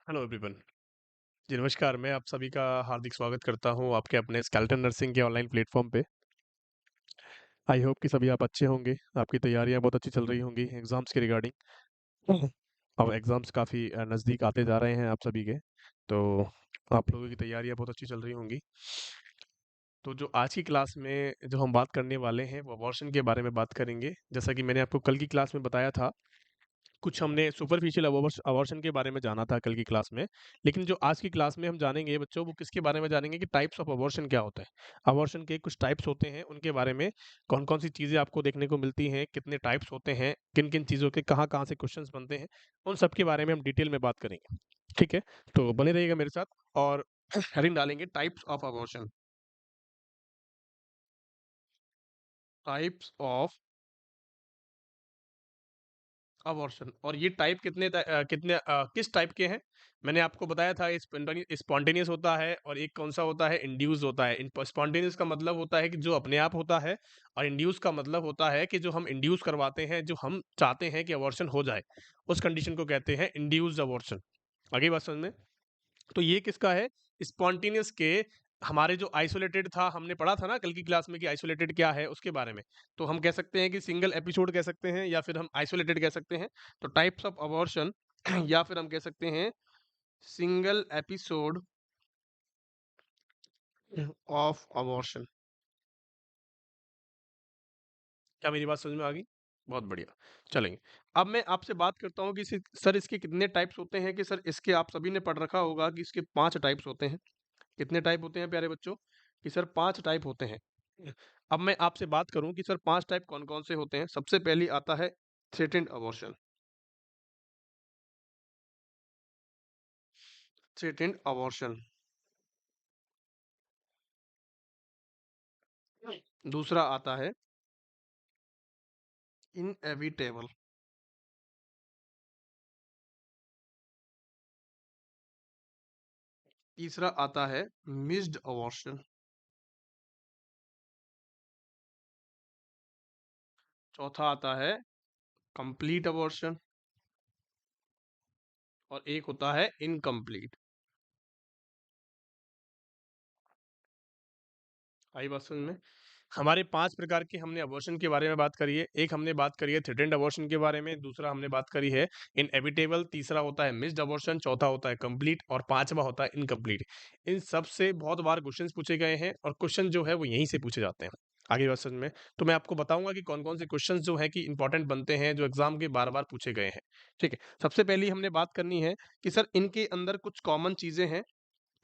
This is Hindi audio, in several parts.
Hello everyone. जी नमस्कार, मैं आप सभी का हार्दिक स्वागत करता हूं आपके अपने स्केलेटन नर्सिंग के ऑनलाइन प्लेटफॉर्म पे। आई होप कि सभी आप अच्छे होंगे, आपकी तैयारियां बहुत अच्छी चल रही होंगी एग्ज़ाम्स के रिगार्डिंग। अब एग्ज़ाम्स काफ़ी नज़दीक आते जा रहे हैं आप सभी के, तो आप लोगों की तैयारियां बहुत अच्छी चल रही होंगी। तो जो आज की क्लास में जो हम बात करने वाले हैं वो अबॉर्शन के बारे में बात करेंगे। जैसा कि मैंने आपको कल की क्लास में बताया था, कुछ हमने सुपरफिशियल अबॉर्शन के बारे में जाना था कल की क्लास में। लेकिन जो आज की क्लास में हम जानेंगे बच्चों, वो किसके बारे में जानेंगे कि टाइप्स ऑफ अबॉर्शन क्या होता है। अबॉर्शन के कुछ टाइप्स होते हैं, उनके बारे में कौन कौन सी चीज़ें आपको देखने को मिलती हैं, कितने टाइप्स होते हैं, किन किन चीज़ों के कहाँ कहाँ से क्वेश्चंस बनते हैं, उन सब के बारे में हम डिटेल में बात करेंगे। ठीक है, तो बने रहिएगा मेरे साथ। और हेडिंग डालेंगे types of abortion. Types of abortion. और ये टाइप किस टाइप के हैं, मैंने आपको बताया था। स्पॉन्टेनियस होता है और एक कौन सा होता है, इंड्यूस होता है। स्पॉन्टेनियस का मतलब होता है कि जो अपने आप होता है, और इंड्यूस का मतलब होता है कि जो हम इंड्यूस करवाते हैं, जो हम चाहते हैं कि अबॉर्शन हो जाए, उस कंडीशन को कहते हैं इंड्यूस्ड अबॉर्शन। आगे बात समझ में। तो ये किसका है, स्पॉन्टेनियस के। हमारे जो आइसोलेटेड था, हमने पढ़ा था ना कल की क्लास में कि आइसोलेटेड क्या है, उसके बारे में। तो हम कह सकते हैं कि सिंगल एपिसोड कह सकते हैं, या फिर हम आइसोलेटेड कह सकते हैं। तो टाइप्स ऑफ अबॉर्शन या फिर हम कह सकते हैं सिंगल एपिसोड ऑफ अबॉर्शन। क्या मेरी बात समझ में आ गई? बहुत बढ़िया। चलेंगे। अब मैं आपसे बात करता हूँ कि सर इसके कितने टाइप्स होते हैं। कि सर इसके आप सभी ने पढ़ रखा होगा कि इसके 5 टाइप्स होते हैं। कितने टाइप होते हैं प्यारे बच्चों? कि सर 5 टाइप होते हैं। अब मैं आपसे बात करूं कि सर 5 टाइप कौन-कौन से होते हैं। सबसे पहली आता है थ्रेटेंड अबॉर्शन। Threatened abortion. दूसरा आता है इनएविटेबल। तीसरा आता है मिस्ड अबॉर्शन। चौथा आता है कंप्लीट अबॉर्शन। और एक होता है इनकम्प्लीट। आई बात समझ में? हमारे 5 प्रकार के हमने अबॉर्शन के बारे में बात करी है। एक हमने बात करी है थ्रेटेंड अबॉर्शन के बारे में, दूसरा हमने बात करी है इनएविटेबल, तीसरा होता है मिस्ड अबॉर्शन, चौथा होता है कंप्लीट, और पांचवा होता है इनकम्प्लीट। इन सब से बहुत बार क्वेश्चंस पूछे गए हैं, और क्वेश्चन जो है वो यहीं से पूछे जाते हैं। आगे बात समझ में। तो मैं आपको बताऊंगा कि कौन कौन से क्वेश्चंस जो है कि इंपॉर्टेंट बनते हैं, जो एग्जाम के बार बार पूछे गए हैं। ठीक है, सबसे पहली हमने बात करनी है कि सर इनके अंदर कुछ कॉमन चीजें हैं।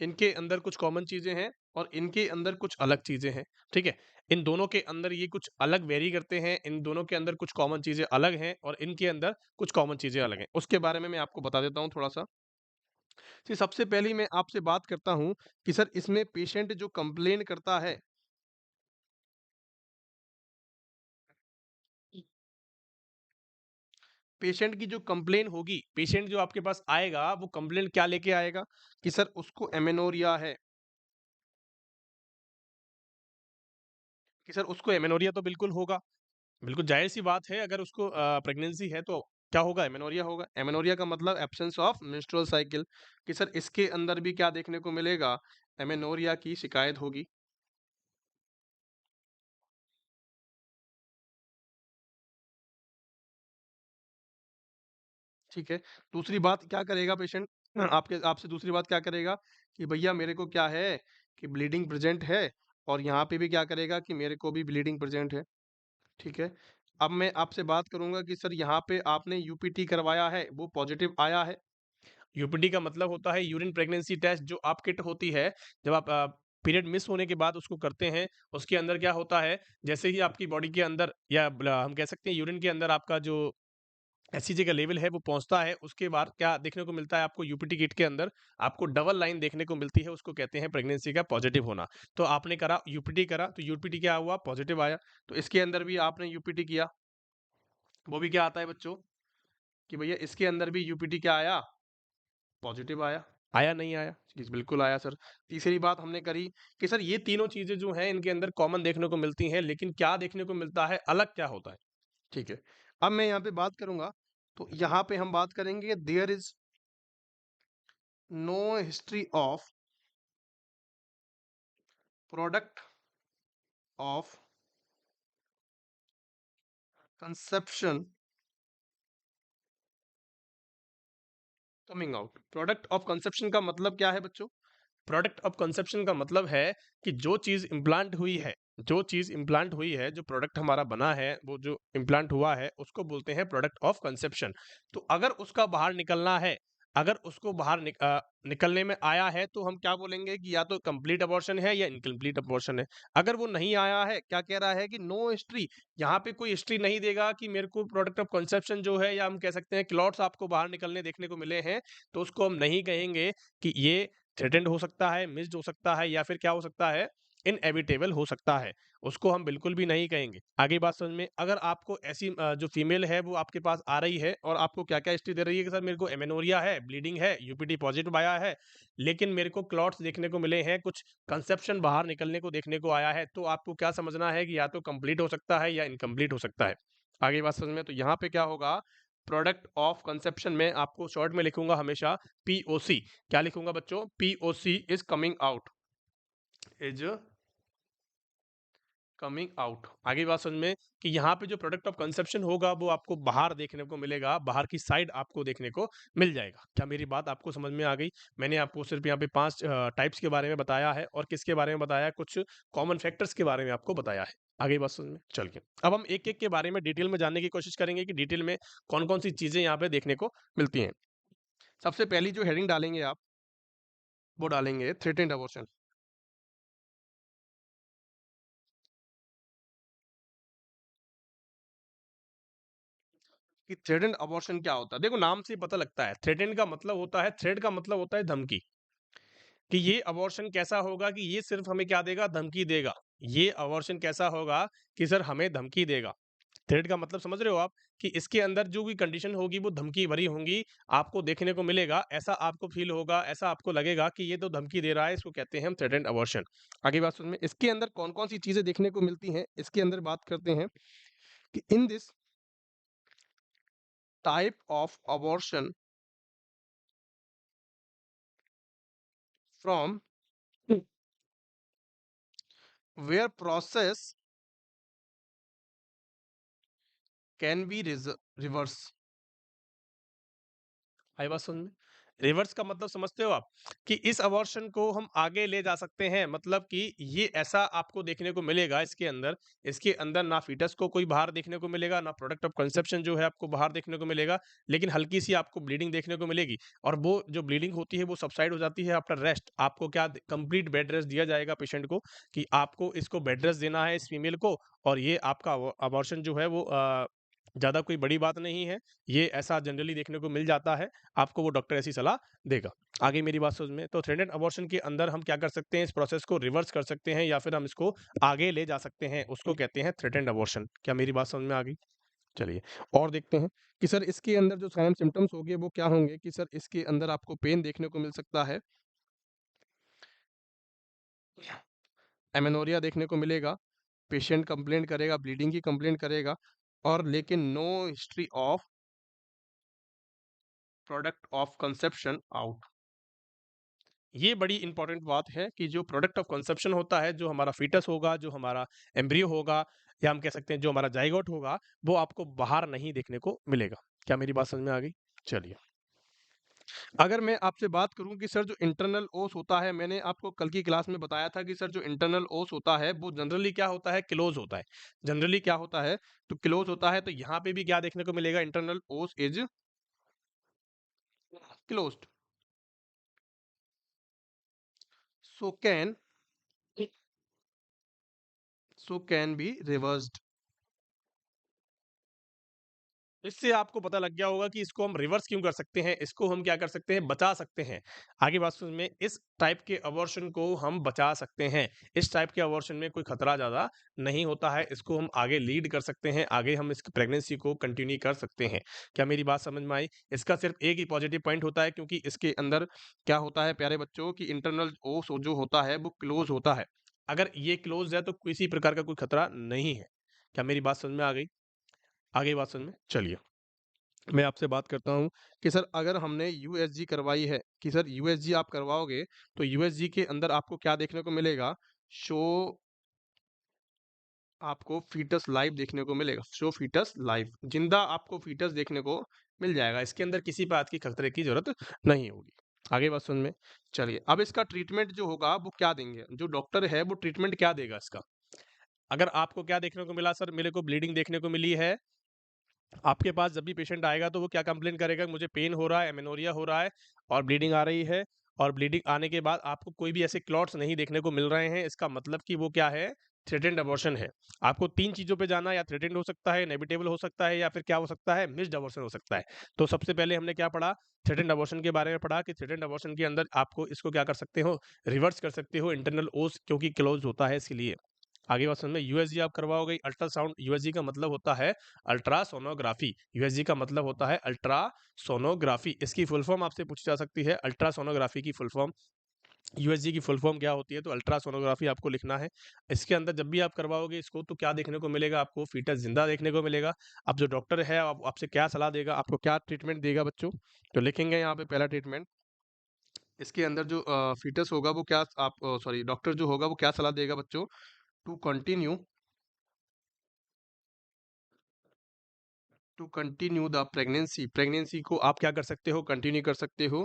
इनके अंदर कुछ कॉमन चीजें हैं और इनके अंदर कुछ अलग चीजें हैं। ठीक है, इन दोनों के अंदर ये कुछ अलग वेरी करते हैं। इन दोनों के अंदर कुछ कॉमन चीजें अलग हैं और इनके अंदर कुछ कॉमन चीजें अलग हैं। उसके बारे में मैं आपको बता देता हूँ थोड़ा सा। सबसे पहली मैं आपसे बात करता हूँ कि सर इसमें पेशेंट जो कंप्लेन करता है, पेशेंट की जो कंप्लेन होगी, पेशेंट जो आपके पास आएगा वो कंप्लेन क्या लेके आएगा कि सर उसको एमेनोरिया है। कि सर उसको एमेनोरिया तो बिल्कुल होगा, बिल्कुल जाहिर-सी बात है। अगर उसको प्रेगनेंसी है तो क्या होगा? एमेनोरिया होगा। एमेनोरिया का मतलब एब्सेंस ऑफ मेंस्ट्रुअल साइकिल। कि सर इसके अंदर भी क्या देखने को मिलेगा? एमेनोरिया की शिकायत होगी। ठीक है। दूसरी बात क्या करेगा पेशेंट? आपके आपसे दूसरी बात क्या करेगा कि भैया मेरे को क्या है कि ब्लीडिंग प्रेज़ेंट है, और यहाँ पे भी क्या करेगा कि मेरे को भी ब्लीडिंग प्रेज़ेंट है। ठीक है। अब मैं आपसे बात करूँगा कि सर यहाँ पे आपने यूपीटी करवाया है, वो पॉज़िटिव आया है। यूपीटी का मतलब होता है यूरिन प्रेगनेंसी टेस्ट, जो आप किट होती है, जब आप पीरियड मिस होने के बाद उसको करते हैं। उसके अंदर क्या होता है, जैसे ही आपकी बॉडी के अंदर, या हम कह सकते हैं यूरिन के अंदर आपका जो एससीजे का लेवल है वो पहुंचता है, उसके बाद क्या देखने को मिलता है आपको यूपीटी किट के अंदर? आपको डबल लाइन देखने को मिलती है, उसको कहते हैं प्रेगनेंसी का पॉजिटिव होना। तो आपने करा यूपीटी करा, तो यूपीटी क्या हुआ? पॉजिटिव आया। तो इसके अंदर भी आपने यूपीटी किया, वो भी क्या आता है बच्चों कि भैया इसके अंदर भी यूपीटी क्या आया? पॉजिटिव आया। आया नहीं आया? जी, बिल्कुल आया सर। तीसरी बात हमने करी कि सर ये तीनों चीज़ें जो हैं इनके अंदर कॉमन देखने को मिलती हैं, लेकिन क्या देखने को मिलता है, अलग क्या होता है? ठीक है। अब मैं यहाँ पे बात करूँगा, तो यहाँ पे हम बात करेंगे there is no history of product of conception coming out. Product of conception का मतलब क्या है बच्चों? प्रोडक्ट ऑफ कंसेप्शन का मतलब है कि जो चीज इम्प्लांट हुई है, जो चीज इम्प्लांट हुई है, जो प्रोडक्ट हमारा बना है, वो जो इम्प्लांट हुआ है उसको बोलते हैं प्रोडक्ट ऑफ कंसेप्शन। तो अगर उसका बाहर निकलना है, अगर उसको बाहर निकलने में आया है तो हम क्या बोलेंगे कि या तो कंप्लीट अबॉर्शन है या इनकम्प्लीट अबॉर्शन है। अगर वो नहीं आया है, क्या कह रहा है कि नो हिस्ट्री, यहाँ पे कोई हिस्ट्री नहीं देगा कि मेरे को प्रोडक्ट ऑफ कंसेप्शन जो है, या हम कह सकते हैं क्लॉट्स आपको बाहर निकलने देखने को मिले हैं, तो उसको हम नहीं कहेंगे कि ये थ्रेटेंड हो सकता है, मिस्ड हो सकता है, या फिर क्या हो सकता है, इनएविटेबल हो सकता है। उसको हम बिल्कुल भी नहीं कहेंगे। आगे बात समझ में, अगर आपको ऐसी जो फीमेल है वो आपके पास आ रही है और आपको क्या क्या हिस्ट्री दे रही है कि सर मेरे को एमेनोरिया है, ब्लीडिंग है, यूपीटी पॉजिटिव आया है, लेकिन मेरे को क्लॉट्स देखने को मिले हैं, कुछ कंसेप्शन बाहर निकलने को देखने को आया है, तो आपको क्या समझना है कि या तो कंप्लीट हो सकता है या इनकम्प्लीट हो सकता है। आगे बात समझ में, तो यहाँ पे क्या होगा, प्रोडक्ट ऑफ कंसेप्शन में आपको शॉर्ट में लिखूंगा हमेशा पीओसी। क्या लिखूंगा बच्चों? POC is coming out, is coming out. आगे बात समझ में कि यहाँ पे जो प्रोडक्ट ऑफ कंसेप्शन होगा वो आपको बाहर देखने को मिलेगा, बाहर की साइड आपको देखने को मिल जाएगा। क्या मेरी बात आपको समझ में आ गई? मैंने आपको सिर्फ यहाँ पे 5 टाइप्स के बारे में बताया है, और किसके बारे में बताया है, कुछ कॉमन फैक्टर्स के बारे में आपको बताया है। आगे बात समझ में, चलिए अब हम एक एक के बारे में डिटेल में जानने की कोशिश करेंगे कि डिटेल में कौन कौन सी चीजें यहाँ पे देखने को मिलती हैं। सबसे पहली जो हेडिंग डालेंगे आप, वो डालेंगे थ्रेटेंड अबॉर्शन। कि थ्रेटेंड अबॉर्शन क्या होता है? देखो नाम से ही पता लगता है, थ्रेटेंड का मतलब होता है, थ्रेड का मतलब होता है धमकी, कि ये अबॉर्शन कैसा होगा कि ये सिर्फ हमें क्या देगा, धमकी देगा। ये अबॉर्शन कैसा होगा कि सर हमें धमकी देगा। थ्रेड का मतलब समझ रहे हो आप, कि इसके अंदर जो भी कंडीशन होगी वो धमकी भरी होंगी, आपको देखने को मिलेगा, ऐसा आपको फील होगा, ऐसा आपको लगेगा कि ये तो धमकी दे रहा है, इसको कहते हैं हम थ्रेटेंड अबॉर्शन। आगे बात सुन में, इसके अंदर कौन कौन सी चीजें देखने को मिलती हैं, इसके अंदर बात करते हैं कि in this type of abortion from where process can be reverse। आई बात समझ में? रिवर्स का मतलब समझते हो आप, कि इस अबॉर्शन को हम आगे ले जा सकते हैं, मतलब कि ये ऐसा आपको देखने को मिलेगा इसके अंदर ना फीटस को कोई बाहर देखने को मिलेगा, ना प्रोडक्ट ऑफ कंसेप्शन जो है आपको बाहर देखने को मिलेगा, लेकिन हल्की सी आपको ब्लीडिंग देखने को मिलेगी, और वो जो ब्लीडिंग होती है वो सबसाइड हो जाती है आफ्टर रेस्ट। आपको क्या, कंप्लीट बेड रेस्ट दिया जाएगा पेशेंट को, कि आपको इसको बेड रेस्ट देना है इस फीमेल को, और ये आपका अबॉर्शन जो है वो ज्यादा कोई बड़ी बात नहीं है, ये ऐसा जनरली देखने को मिल जाता है, आपको वो डॉक्टर ऐसी सलाह देगा। आगे मेरी बात समझ में, तो थ्रेटेंड अबॉर्शन के अंदर हम क्या कर सकते हैं, इस प्रोसेस को रिवर्स कर सकते हैं, या फिर हम इसको आगे ले जा सकते हैं, उसको कहते हैं थ्रेटेंड अबॉर्शन। क्या मेरी बात समझ में आ गई? चलिए और देखते हैं कि सर इसके अंदर जो साइन सिम्टम्स होंगे वो क्या होंगे, कि सर इसके अंदर आपको पेन देखने को मिल सकता है, एमेनोरिया देखने को मिलेगा, पेशेंट कंप्लेंट करेगा, ब्लीडिंग की कंप्लेंट करेगा, और लेकिन no history of product of conception out. ये बड़ी इंपॉर्टेंट बात है कि जो प्रोडक्ट ऑफ कंसेप्शन होता है, जो हमारा फीटस होगा, जो हमारा एम्ब्रियो होगा, या हम कह सकते हैं जो हमारा जाइगोट होगा, वो आपको बाहर नहीं देखने को मिलेगा। क्या मेरी बात समझ में आ गई? चलिए, अगर मैं आपसे बात करूं कि सर जो इंटरनल ओस होता है, मैंने आपको कल की क्लास में बताया था कि सर जो इंटरनल ओस होता है वो जनरली क्या होता है, क्लोज होता है। जनरली क्या होता है, तो क्लोज होता है, तो यहाँ पे भी क्या देखने को मिलेगा, इंटरनल ओस is closed, so can be reversed. इससे आपको पता लग गया होगा कि इसको हम रिवर्स क्यों कर सकते हैं, इसको हम क्या कर सकते हैं, बचा सकते हैं। आगे बात सुन में, इस टाइप के अबॉर्शन को हम बचा सकते हैं, इस टाइप के अबॉर्शन में कोई खतरा ज्यादा नहीं होता है, इसको हम आगे लीड कर सकते हैं, आगे हम इस प्रेगनेंसी को कंटिन्यू कर सकते हैं। क्या मेरी बात समझ में आई? इसका सिर्फ एक ही पॉजिटिव पॉइंट होता है, क्योंकि इसके अंदर क्या होता है प्यारे बच्चों, की इंटरनल ओस जो होता है वो क्लोज होता है। अगर ये क्लोज है तो किसी प्रकार का कोई खतरा नहीं है। क्या मेरी बात समझ में आ गई? आगे बात समझ में, चलिए मैं आपसे बात करता हूँ कि सर अगर हमने यूएसजी करवाई है कि सर यूएसजी आप करवाओगे तो यूएसजी के अंदर आपको क्या देखने को मिलेगा? शो आपको फीटस लाइव देखने को मिलेगा। शो फीटस लाइव, जिंदा आपको फीटस देखने को मिल जाएगा। इसके अंदर किसी बात की खतरे की जरूरत नहीं होगी। आगे बात सुन में। चलिए अब इसका ट्रीटमेंट जो होगा वो क्या देंगे? जो डॉक्टर है वो ट्रीटमेंट क्या देगा इसका? अगर आपको क्या देखने को मिला सर, मेरे को ब्लीडिंग देखने को मिली है। आपके पास जब भी पेशेंट आएगा तो वो क्या कंप्लेन करेगा, मुझे पेन हो रहा है, एमेनोरिया हो रहा है और ब्लीडिंग आ रही है। और ब्लीडिंग आने के बाद आपको कोई भी ऐसे क्लॉट्स नहीं देखने को मिल रहे हैं, इसका मतलब कि वो क्या है? थ्रेटेंड अबॉर्शन है। आपको 3 चीज़ों पे जाना है, या थ्रेटेंड हो सकता है, इनेविटेबल हो सकता है, या फिर क्या हो सकता है? मिस्ड अबॉर्शन हो सकता है। तो सबसे पहले हमने क्या पढ़ा? थ्रेटेंड अबॉर्शन के बारे में पढ़ा कि थ्रेटेंड अबॉर्शन के अंदर आपको इसको क्या कर सकते हो? रिवर्स कर सकते हो, इंटरनल ओस क्योंकि क्लोज़ होता है इसलिए। आगे बात समझ में। यूएसजी आप करवाओगे, अल्ट्रासाउंड, यूएसजी का मतलब होता है अल्ट्रासोनोग्राफी। यूएसजी का मतलब होता है अल्ट्रासोनोग्राफी। इसकी फुल फॉर्म आपसे पूछी जा सकती है, अल्ट्रासोनोग्राफी की फुल फॉर्म। यूएसजी की फुल फॉर्म क्या होती है? तो अल्ट्रासोनोग्राफी आपको लिखना है। इसके अंदर जब भी आप करवाओगे इसको तो क्या देखने को मिलेगा? आपको फीटस जिंदा देखने को मिलेगा। अब जो डॉक्टर है आपसे क्या सलाह देगा, आपको क्या ट्रीटमेंट देगा बच्चों? तो लिखेंगे यहाँ पे पहला ट्रीटमेंट। इसके अंदर जो फीटस होगा वो क्या आप सॉरी डॉक्टर जो होगा वो क्या सलाह देगा बच्चों? To continue the pregnancy. Pregnancy को आप क्या कर सकते हो? कंटिन्यू कर सकते हो।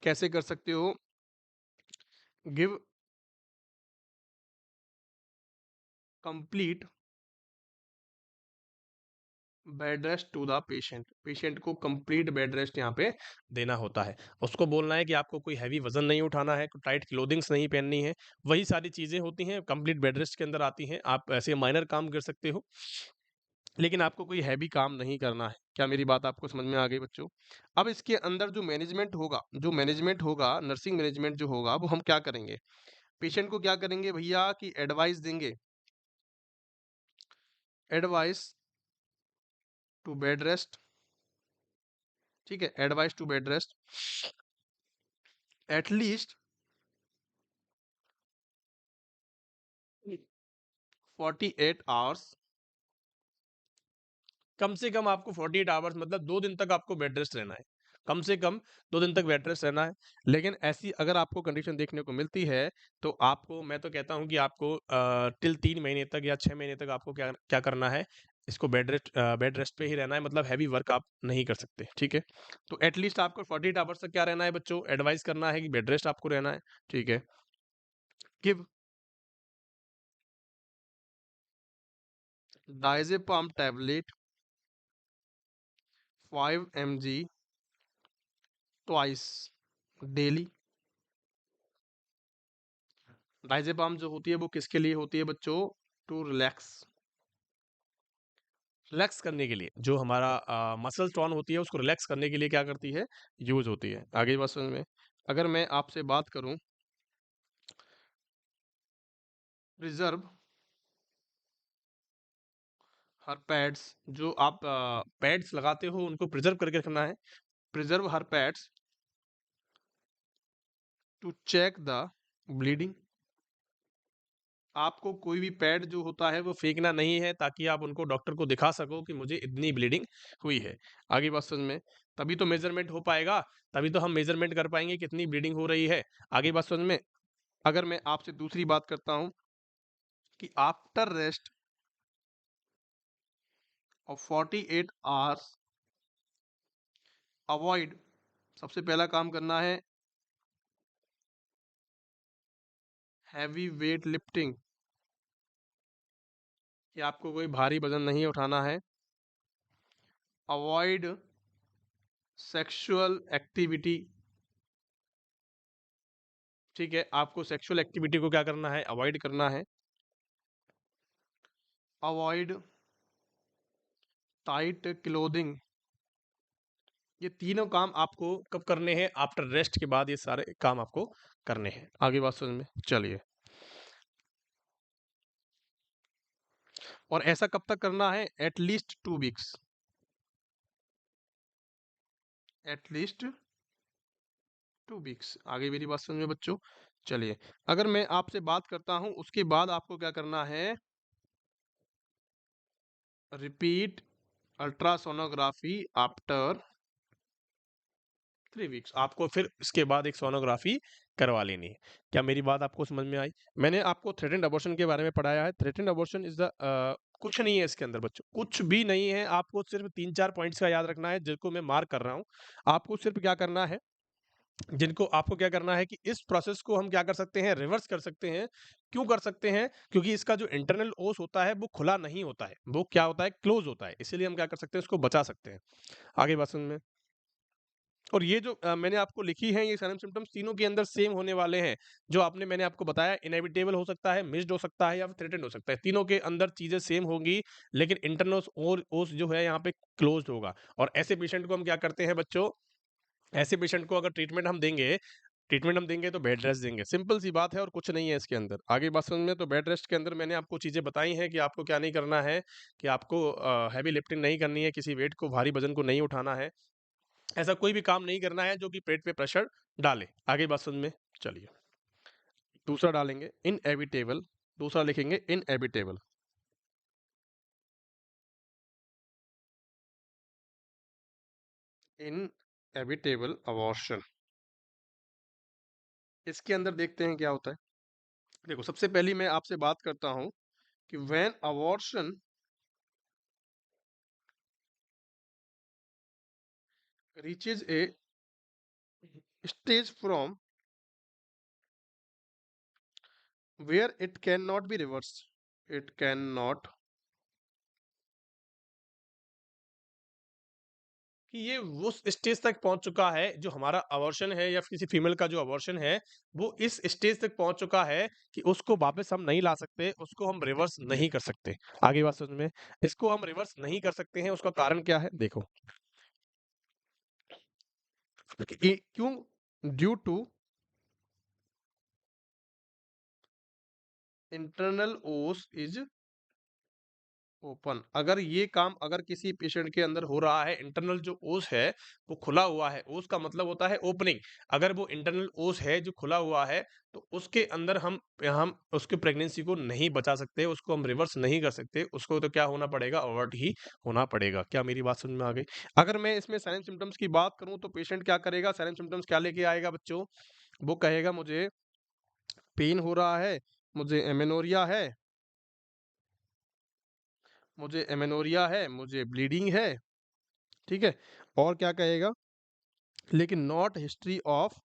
कैसे कर सकते हो? Give complete bed rest to the patient. Patient को कंप्लीट बेड रेस्ट यहाँ पे देना होता है। उसको बोलना है कि आपको कोई हैवी वजन नहीं उठाना है, टाइट क्लोथिंग्स नहीं पहननी है। वही सारी चीजें होती हैं कंप्लीट बेड रेस्ट के अंदर आती हैं। आप ऐसे माइनर काम कर सकते हो, लेकिन आपको कोई हैवी काम नहीं करना है। क्या मेरी बात आपको समझ में आ गई बच्चों? अब इसके अंदर जो मैनेजमेंट होगा, नर्सिंग मैनेजमेंट जो होगा वो हम क्या करेंगे? पेशेंट को क्या करेंगे भैया कि एडवाइस देंगे। Advice to bed rest. ठीक है, advice to bed rest at least 48 hours. कम से कम आपको 48 आवर्स मतलब 2 दिन तक आपको बेड रेस्ट रहना है। कम से कम 2 दिन तक बेड रेस्ट रहना है। लेकिन ऐसी अगर आपको कंडीशन देखने को मिलती है तो आपको, मैं तो कहता हूं कि आपको टिल 3 महीने तक या 6 महीने तक आपको क्या क्या करना है? इसको बेड रेस्ट पे ही रहना है, मतलब हैवी वर्क आप नहीं कर सकते। ठीक है, तो एटलीस्ट आपको 48 आवर्स तक क्या रहना है बच्चों? एडवाइस करना है कि बेड रेस्ट आपको रहना है। ठीक है, give diazepam tablet 5 mg twice daily. Diazepam जो होती है वो किसके लिए होती है बच्चों? टू रिलैक्स, रिलैक्स करने के लिए। जो हमारा मसल टोन होती है उसको रिलैक्स करने के लिए क्या करती है? यूज होती है। आगे बात समझ में। अगर मैं आपसे बात करूं प्रिजर्व हर पैड्स, जो आप पैड्स लगाते हो उनको प्रिजर्व करके रखना है। Preserve her pads to check the bleeding. आपको कोई भी पैड जो होता है वो फेंकना नहीं है, ताकि आप उनको डॉक्टर को दिखा सको कि मुझे इतनी ब्लीडिंग हुई है। आगे बात समझ में। तभी तो मेजरमेंट हो पाएगा, तभी तो हम मेजरमेंट कर पाएंगे कितनी ब्लीडिंग हो रही है। आगे बात समझ में। अगर मैं आपसे दूसरी बात करता हूं कि after rest of 48 hours avoid, सबसे पहला काम करना है हैवी वेट लिफ्टिंग, कि आपको कोई भारी वजन नहीं उठाना है। Avoid sexual activity. ठीक है, आपको सेक्सुअल एक्टिविटी को क्या करना है? अवॉइड करना है। Avoid tight clothing. ये तीनों काम आपको कब करने हैं? आफ्टर रेस्ट के बाद ये सारे काम आपको करने हैं। आगे बात समझ में। चलिए, और ऐसा कब तक करना है? At least 2 weeks. At least 2 weeks. आगे मेरी बात समझ में बच्चों। चलिए, अगर मैं आपसे बात करता हूं उसके बाद आपको क्या करना है? रिपीट अल्ट्रासोनोग्राफी आफ्टर 3 वीक्स आपको फिर इसके बाद एक सोनोग्राफी करवा लेनी है। क्या मेरी बात आपको समझ में आई? मैंने आपको थ्रेटेंड अबॉर्शन के बारे में पढ़ाया है। थ्रेटेंड अबॉर्शन इज द कुछ नहीं है इसके अंदर बच्चों, कुछ भी नहीं है। आपको सिर्फ 3-4 पॉइंट्स का याद रखना है जिनको मैं मार्क कर रहा हूँ। आपको सिर्फ क्या करना है, जिनको आपको क्या करना है कि इस प्रोसेस को हम क्या कर सकते हैं, रिवर्स कर सकते हैं। क्यों कर सकते हैं? क्योंकि इसका जो इंटरनल ओस होता है वो खुला नहीं होता है, वो क्या होता है, क्लोज होता है। इसीलिए हम क्या कर सकते हैं, उसको बचा सकते हैं। आगे बात समझ में? और ये जो मैंने आपको लिखी है, ये सारे सिम्पटम्स तीनों के अंदर सेम होने वाले हैं। जो मैंने आपको बताया, इनेविटेबल हो सकता है, मिस्ड हो सकता है या फिर थ्रेटेंड हो सकता है। तीनों के अंदर चीजें सेम होंगी, लेकिन इंटरनल और ओस जो है यहाँ पे क्लोज्ड होगा। और ऐसे पेशेंट को हम क्या करते हैं बच्चों, ऐसे पेशेंट को अगर ट्रीटमेंट हम देंगे तो बेड रेस्ट देंगे। सिंपल सी बात है और कुछ नहीं है इसके अंदर। आगे बात समझ में? तो बेड रेस्ट के अंदर मैंने आपको चीजें बताई हैं कि आपको क्या नहीं करना है, कि आपको हैवी लिफ्टिंग नहीं करनी है, किसी वेट को, भारी वजन को नहीं उठाना है। ऐसा कोई भी काम नहीं करना है जो कि पेट पे प्रेशर डाले। आगे बात समझ में? चलिए, दूसरा डालेंगे इनएविटेबल। दूसरा लिखेंगे इनएविटेबल। इनएविटेबल अबॉर्शन, इसके अंदर देखते हैं क्या होता है। देखो, सबसे पहली मैं आपसे बात करता हूं कि when abortion reaches a stage from where it can not be reverse, it can not, कि ये उस स्टेज तक पहुंच चुका है, जो हमारा अबॉर्शन है या किसी फीमेल का जो अबॉर्शन है, वो इस स्टेज तक पहुंच चुका है कि उसको वापस हम नहीं ला सकते, उसको हम रिवर्स नहीं कर सकते। आगे बात समझ में? इसको हम रिवर्स नहीं कर सकते हैं, उसका कारण क्या है देखो। क्यों? ड्यू टू इंटरनल ओस इज ओपन। अगर ये काम अगर किसी पेशेंट के अंदर हो रहा है, इंटरनल जो ओस है वो खुला हुआ है, ओस का मतलब होता है ओपनिंग। अगर वो इंटरनल ओस है जो खुला हुआ है, तो उसके अंदर हम उसके प्रेगनेंसी को नहीं बचा सकते, उसको हम रिवर्स नहीं कर सकते, उसको तो क्या होना पड़ेगा, अवॉर्ड ही होना पड़ेगा। क्या मेरी बात समझ में आ गई? अगर मैं इसमें साइलेंट सिम्टम्स की बात करूं तो पेशेंट क्या करेगा, साइलेंट सिम्टम्स क्या लेके आएगा बच्चों? वो कहेगा मुझे पेन हो रहा है, मुझे एमेनोरिया है, मुझे ब्लीडिंग है, ठीक है। और क्या कहेगा, लेकिन not history of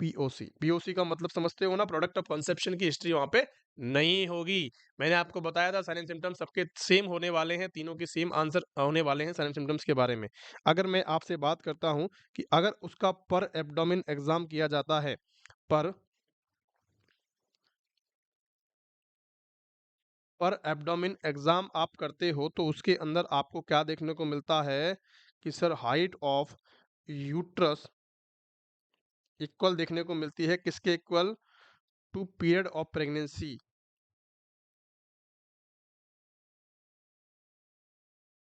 POC. POC का मतलब समझते हो ना, प्रोडक्ट ऑफ कंसेप्शन की हिस्ट्री वहां पे नहीं होगी। मैंने आपको बताया था साइलेंट सिम्टम्स सबके सेम होने वाले हैं, तीनों के सेम आंसर होने वाले हैं साइलेंट सिम्टम्स के बारे में। अगर मैं आपसे बात करता हूं कि अगर उसका पर एब्डोमेन एग्जाम किया जाता है, पर पर एब्डोमेन एग्जाम आप करते हो, तो उसके अंदर आपको क्या देखने को मिलता है कि sir height of uterus equal देखने को मिलती है, किसके इक्वल? To period of pregnancy.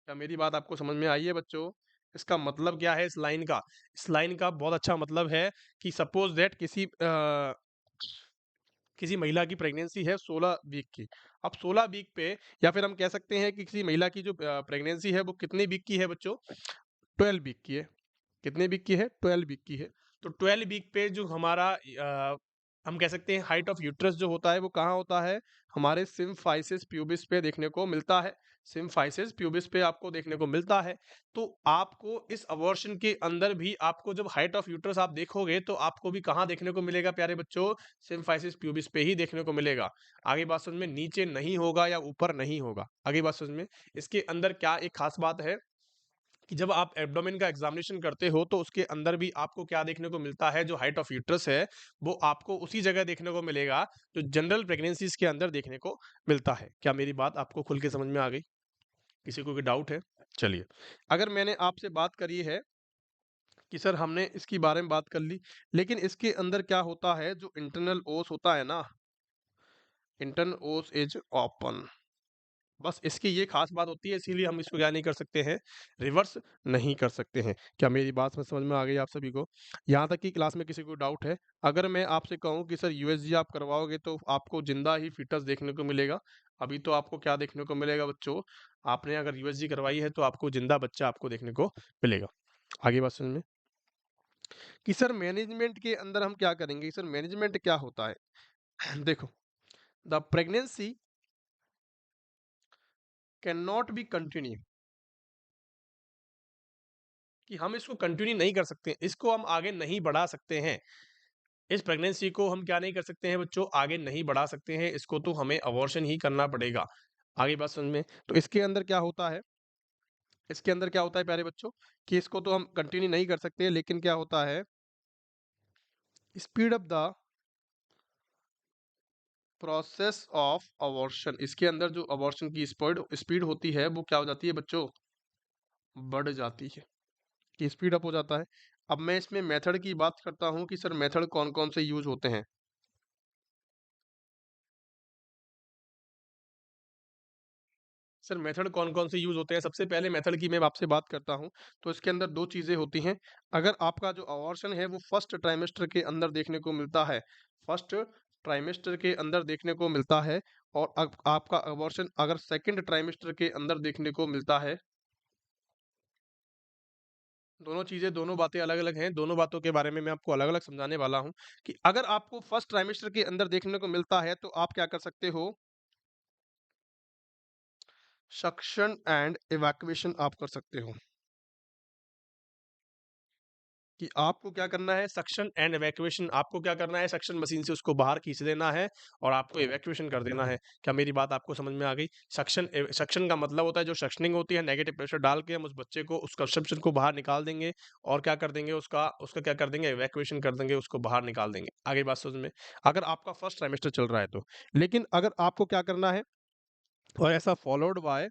क्या मेरी बात आपको समझ में आई है बच्चों? इसका मतलब क्या है इस लाइन का? इस लाइन का बहुत अच्छा मतलब है कि सपोज दैट किसी महिला की प्रेगनेंसी है 16 वीक की। अब 16 वीक पे, या फिर हम कह सकते हैं कि किसी महिला की जो प्रेगनेंसी है वो कितने वीक की है बच्चों? 12 वीक की है। कितने वीक की है? 12 वीक की है। तो 12 वीक पे जो हमारा हम कह सकते हैं हाइट ऑफ यूट्रस जो होता है वो कहाँ होता है? हमारे सिम्फाइसिस प्यूबिस पे देखने को मिलता है। सिम्फाइसिस प्यूबिस पे आपको देखने को मिलता है। तो आपको इस अबॉर्शन के अंदर भी आपको जब हाइट ऑफ यूट्रस आप देखोगे, तो आपको भी कहाँ देखने को मिलेगा प्यारे बच्चों? सिम्फाइसिस प्यूबिस पे ही देखने को मिलेगा। आगे बात समझ में? नीचे नहीं होगा या ऊपर नहीं होगा। आगे बात समझ में? इसके अंदर क्या एक खास बात है कि जब आप एब्डोमेन का एग्जामिनेशन करते हो, तो उसके अंदर भी आपको क्या देखने को मिलता है, जो हाइट ऑफ यूट्रस है वो आपको उसी जगह देखने को मिलेगा जो जनरल प्रेगनेंसीज के अंदर देखने को मिलता है। क्या मेरी बात आपको खुल के समझ में आ गई? किसी को कोई डाउट है? चलिए, अगर मैंने आपसे बात करी है कि सर हमने इसकी बारे में बात कर ली, लेकिन इसके अंदर क्या होता है, जो इंटरनल ओस होता है ना, इंटरनल ओस इज ओपन। बस इसकी ये खास बात होती है, इसीलिए हम इसको क्या नहीं कर सकते हैं, रिवर्स नहीं कर सकते हैं। क्या मेरी बात में समझ में आ गई आप सभी को? यहाँ तक कि क्लास में किसी को डाउट है? अगर मैं आपसे कहूँ कि सर यूएसजी आप करवाओगे तो आपको जिंदा ही फीटस देखने को मिलेगा, अभी तो आपको क्या देखने को मिलेगा बच्चों, आपने अगर यूएसजी करवाई है तो आपको जिंदा बच्चा आपको देखने को मिलेगा। आगे बात समझ में कि सर मैनेजमेंट के अंदर हम क्या करेंगे, सर मैनेजमेंट क्या होता है? देखो, the pregnancy can not B continue, कि हम इसको कंटिन्यू नहीं कर सकते, इसको हम आगे नहीं बढ़ा सकते हैं। इस प्रेगनेंसी को हम क्या नहीं कर सकते हैं बच्चों, आगे नहीं बढ़ा सकते हैं, इसको तो हमें अबॉर्शन ही करना पड़ेगा। आगे बात समझ में, तो इसके अंदर क्या होता है, इसके अंदर क्या होता है प्यारे बच्चों, कि इसको तो हम कंटिन्यू नहीं कर सकते, लेकिन क्या होता है, speed up the process of abortion, इसके अंदर जो अबॉर्शन की स्पीड स्पीड होती है वो क्या हो जाती है बच्चों, बढ़ जाती है, कि स्पीड अप हो जाता है। अब मैं इसमें मेथड की बात करता हूँ कि सर मेथड कौन कौन से यूज होते हैं। सर मेथड कौन कौन से यूज होते हैं, सबसे पहले मेथड की मैं आपसे बात करता हूँ, तो इसके अंदर दो चीजें होती हैं। अगर आपका जो अबॉर्शन है वो फर्स्ट ट्राइमेस्टर के अंदर देखने को मिलता है, फर्स्ट ट्राइमेस्टर के अंदर देखने को मिलता है, और आपका अबॉर्शन अगर सेकंड ट्राइमेस्टर के अंदर देखने को मिलता है, दोनों चीजें, दोनों बातें अलग अलग हैं, दोनों बातों के बारे में मैं आपको अलग अलग समझाने वाला हूँ। कि अगर आपको फर्स्ट ट्राइमेस्टर के अंदर देखने को मिलता है तो आप क्या कर सकते हो, सक्शन एंड इवैक्यूएशन आप कर सकते हो। कि आपको क्या करना है, सक्शन एंड इवैक्यूएशन, आपको क्या करना है, सक्शन मशीन से उसको बाहर खींच देना है और आपको इवैक्यूएशन कर देना है। क्या मेरी बात आपको समझ में आ गई? सक्शन का मतलब होता है जो सक्शनिंग होती है, नेगेटिव प्रेशर डाल के हम उस बच्चे को, उस कंसम्पशन को बाहर निकाल देंगे, और क्या कर देंगे, उसका उसका क्या कर देंगे, इवैक्यूएशन कर देंगे, उसको बाहर निकाल देंगे। आगे बात समझ में, अगर आपका फर्स्ट ट्राइमेस्टर चल रहा है तो। लेकिन अगर आपको क्या करना है, और ऐसा फॉलोड बाय,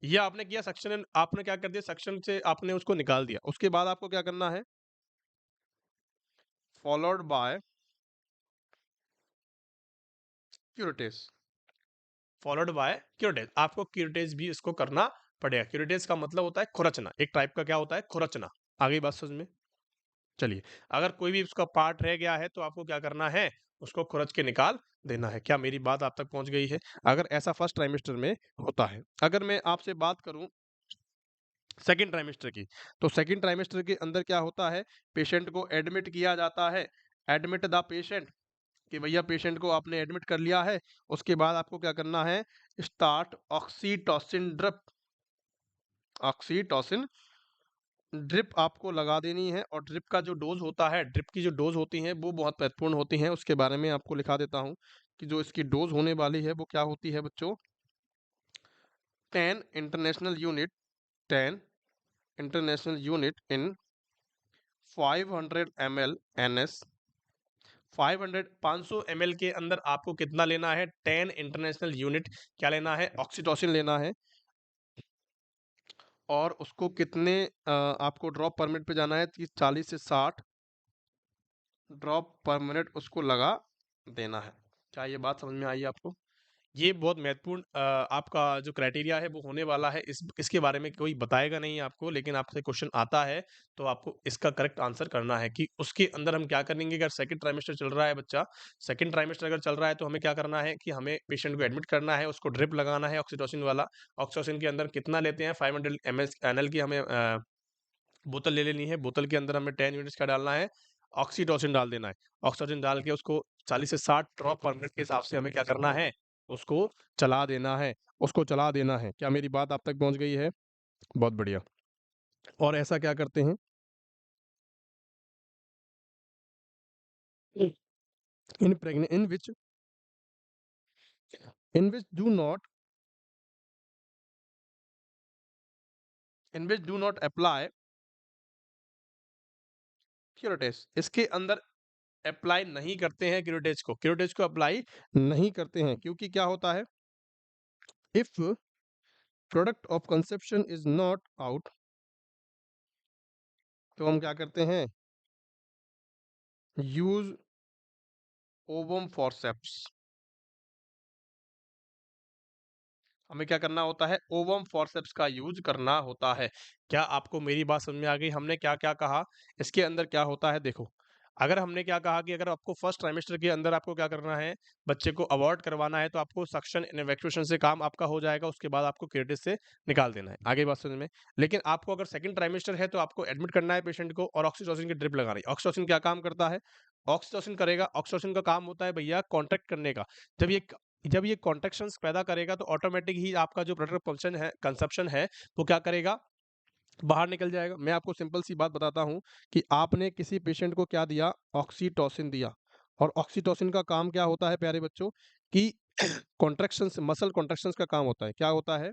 ये आपने किया सक्शन, आपने क्या कर दिया, सक्शन से आपने उसको निकाल दिया, उसके बाद आपको क्या करना है, फॉलोड बाय क्यूरेटिस, फॉलोड बाय क्यूरेटिस, आपको क्यूरेटिस भी इसको करना पड़ेगा। क्यूरेटिस का मतलब होता है खुरचना, एक टाइप का क्या होता है, खुरचना। आगे बात समझ में, चलिए, अगर कोई भी उसका पार्ट रह गया है तो आपको क्या करना है, उसको खुरच के निकाल देना है। क्या मेरी बात आप तक पहुंच गई है? अगर ऐसा फर्स्ट ट्राइमेस्टर में होता है। अगर मैं आपसे बात करूं सेकेंड ट्राइमेस्टर की, तो सेकेंड ट्राइमेस्टर के अंदर क्या होता है, पेशेंट को एडमिट किया जाता है, एडमिट द पेशेंट, कि भैया पेशेंट को आपने एडमिट कर लिया है। उसके बाद आपको क्या करना है, start oxytocin drip, oxytocin drip आपको लगा देनी है। और ड्रिप का जो डोज होता है, ड्रिप की जो डोज होती है वो बहुत महत्वपूर्ण होती हैं, उसके बारे में आपको लिखा देता हूँ कि जो इसकी डोज होने वाली है वो क्या होती है बच्चों, 10 international unit, 10 international unit in 500 ml NS, 500 ml के अंदर आपको कितना लेना है, 10 इंटरनेशनल यूनिट क्या लेना है, ऑक्सीटोसिन लेना है। और उसको कितने आपको ड्रॉप पर मिनट पे जाना है, 40 से 60 ड्रॉप पर मिनट उसको लगा देना है। क्या ये बात समझ में आई आपको? ये बहुत महत्वपूर्ण आपका जो क्राइटेरिया है वो होने वाला है। इसके बारे में कोई बताएगा नहीं आपको, लेकिन आपसे क्वेश्चन आता है तो आपको इसका करेक्ट आंसर करना है कि उसके अंदर हम क्या करेंगे। अगर सेकंड ट्राइमेस्टर चल रहा है बच्चा, सेकंड ट्राइमेस्टर अगर चल रहा है तो हमें क्या करना है कि हमें पेशेंट को एडमिट करना है, उसको ड्रिप लगाना है ऑक्सीटोसिन वाला। ऑक्सीटोसिन के अंदर कितना लेते हैं, 500 ml की हमें बोतल ले लेनी है। बोतल के अंदर हमें 10 यूनिट्स का डालना है, ऑक्सीटोसिन डाल देना है। ऑक्सीटोसिन डाल के उसको 40 से 60 ड्रॉप पर मिनट के हिसाब से हमें क्या करना है, उसको चला देना है, उसको चला देना है। क्या मेरी बात आप तक पहुंच गई है? बहुत बढ़िया। और ऐसा क्या करते हैं, in pregnant in which do not in which do not apply curettes, इसके अंदर अप्लाई नहीं करते हैं क्यूरेटिस को, क्यूरेटिस को अप्लाई नहीं करते हैं, क्योंकि क्या होता है, if product of conception is not out, तो हम क्या करते हैं, यूज ओवम फॉरसेप्स, हमें क्या करना होता है, ओवम फॉरसेप्स का यूज करना होता है। क्या आपको मेरी बात समझ में आ गई? हमने क्या क्या कहा, इसके अंदर क्या होता है देखो, अगर हमने क्या कहा कि अगर आपको फर्स्ट ट्राइमेस्टर के अंदर आपको क्या करना है, बच्चे को अबॉर्ट करवाना है, तो आपको सक्शन एंड इवैक्यूएशन से काम आपका हो जाएगा, उसके बाद आपको क्रेडिट से निकाल देना है। आगे बात समझ में? लेकिन आपको अगर सेकंड ट्राइमेस्टर है तो आपको एडमिट करना है पेशेंट को और ऑक्सीटोसिन की ड्रिप लगानी है। ऑक्सीटोसिन क्या काम करता है? ऑक्सीटोसिन करेगा, ऑक्सीटोसिन का काम होता है भैया कॉन्ट्रैक्ट करने का। जब ये कॉन्ट्रैक्शंस पैदा करेगा तो ऑटोमेटिक ही आपका जो ब्लड फंक्शन है, कंजप्शन है, वो क्या करेगा? बाहर निकल जाएगा। मैं आपको सिंपल सी बात बताता हूँ कि आपने किसी पेशेंट को क्या दिया? ऑक्सीटोसिन दिया। और ऑक्सीटोसिन का काम क्या होता है प्यारे बच्चों? कि कॉन्ट्रैक्शंस, मसल कॉन्ट्रैक्शंस का काम होता है। क्या होता है?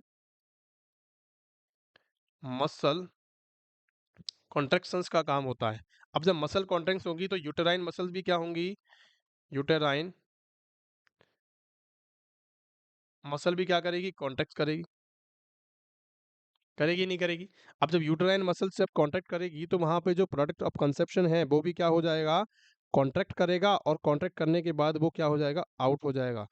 मसल कॉन्ट्रैक्शंस का काम होता है। अब जब मसल कॉन्ट्रैक्शन होगी तो यूटेराइन मसल्स भी क्या होंगी? यूटेराइन मसल भी क्या करेगी? कॉन्ट्रैक्ट करेगी। करेगी नहीं करेगी? अब जब यूटेराइन मसल से अब कॉन्ट्रैक्ट करेगी तो वहाँ पे जो प्रोडक्ट ऑफ कंसेप्शन है वो भी क्या हो जाएगा? कॉन्ट्रैक्ट करेगा और कॉन्ट्रैक्ट करने के बाद वो क्या हो जाएगा? आउट हो जाएगा।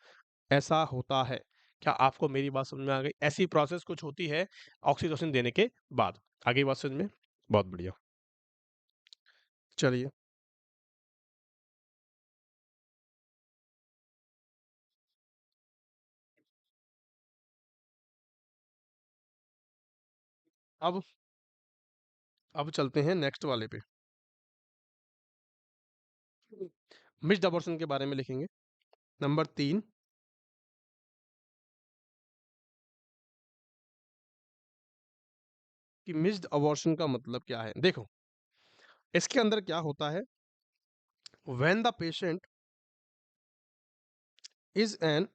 ऐसा होता है। क्या आपको मेरी बात समझ में आ गई? ऐसी प्रोसेस कुछ होती है ऑक्सीटोसिन देने के बाद। आगे बात समझ में? बहुत बढ़िया। चलिए, अब अब चलते हैं नेक्स्ट वाले पे। मिस्ड अबॉर्शन के बारे में लिखेंगे। नंबर 3 कि मिस्ड अबॉर्शन का मतलब क्या है? देखो, इसके अंदर क्या होता है? When the patient is an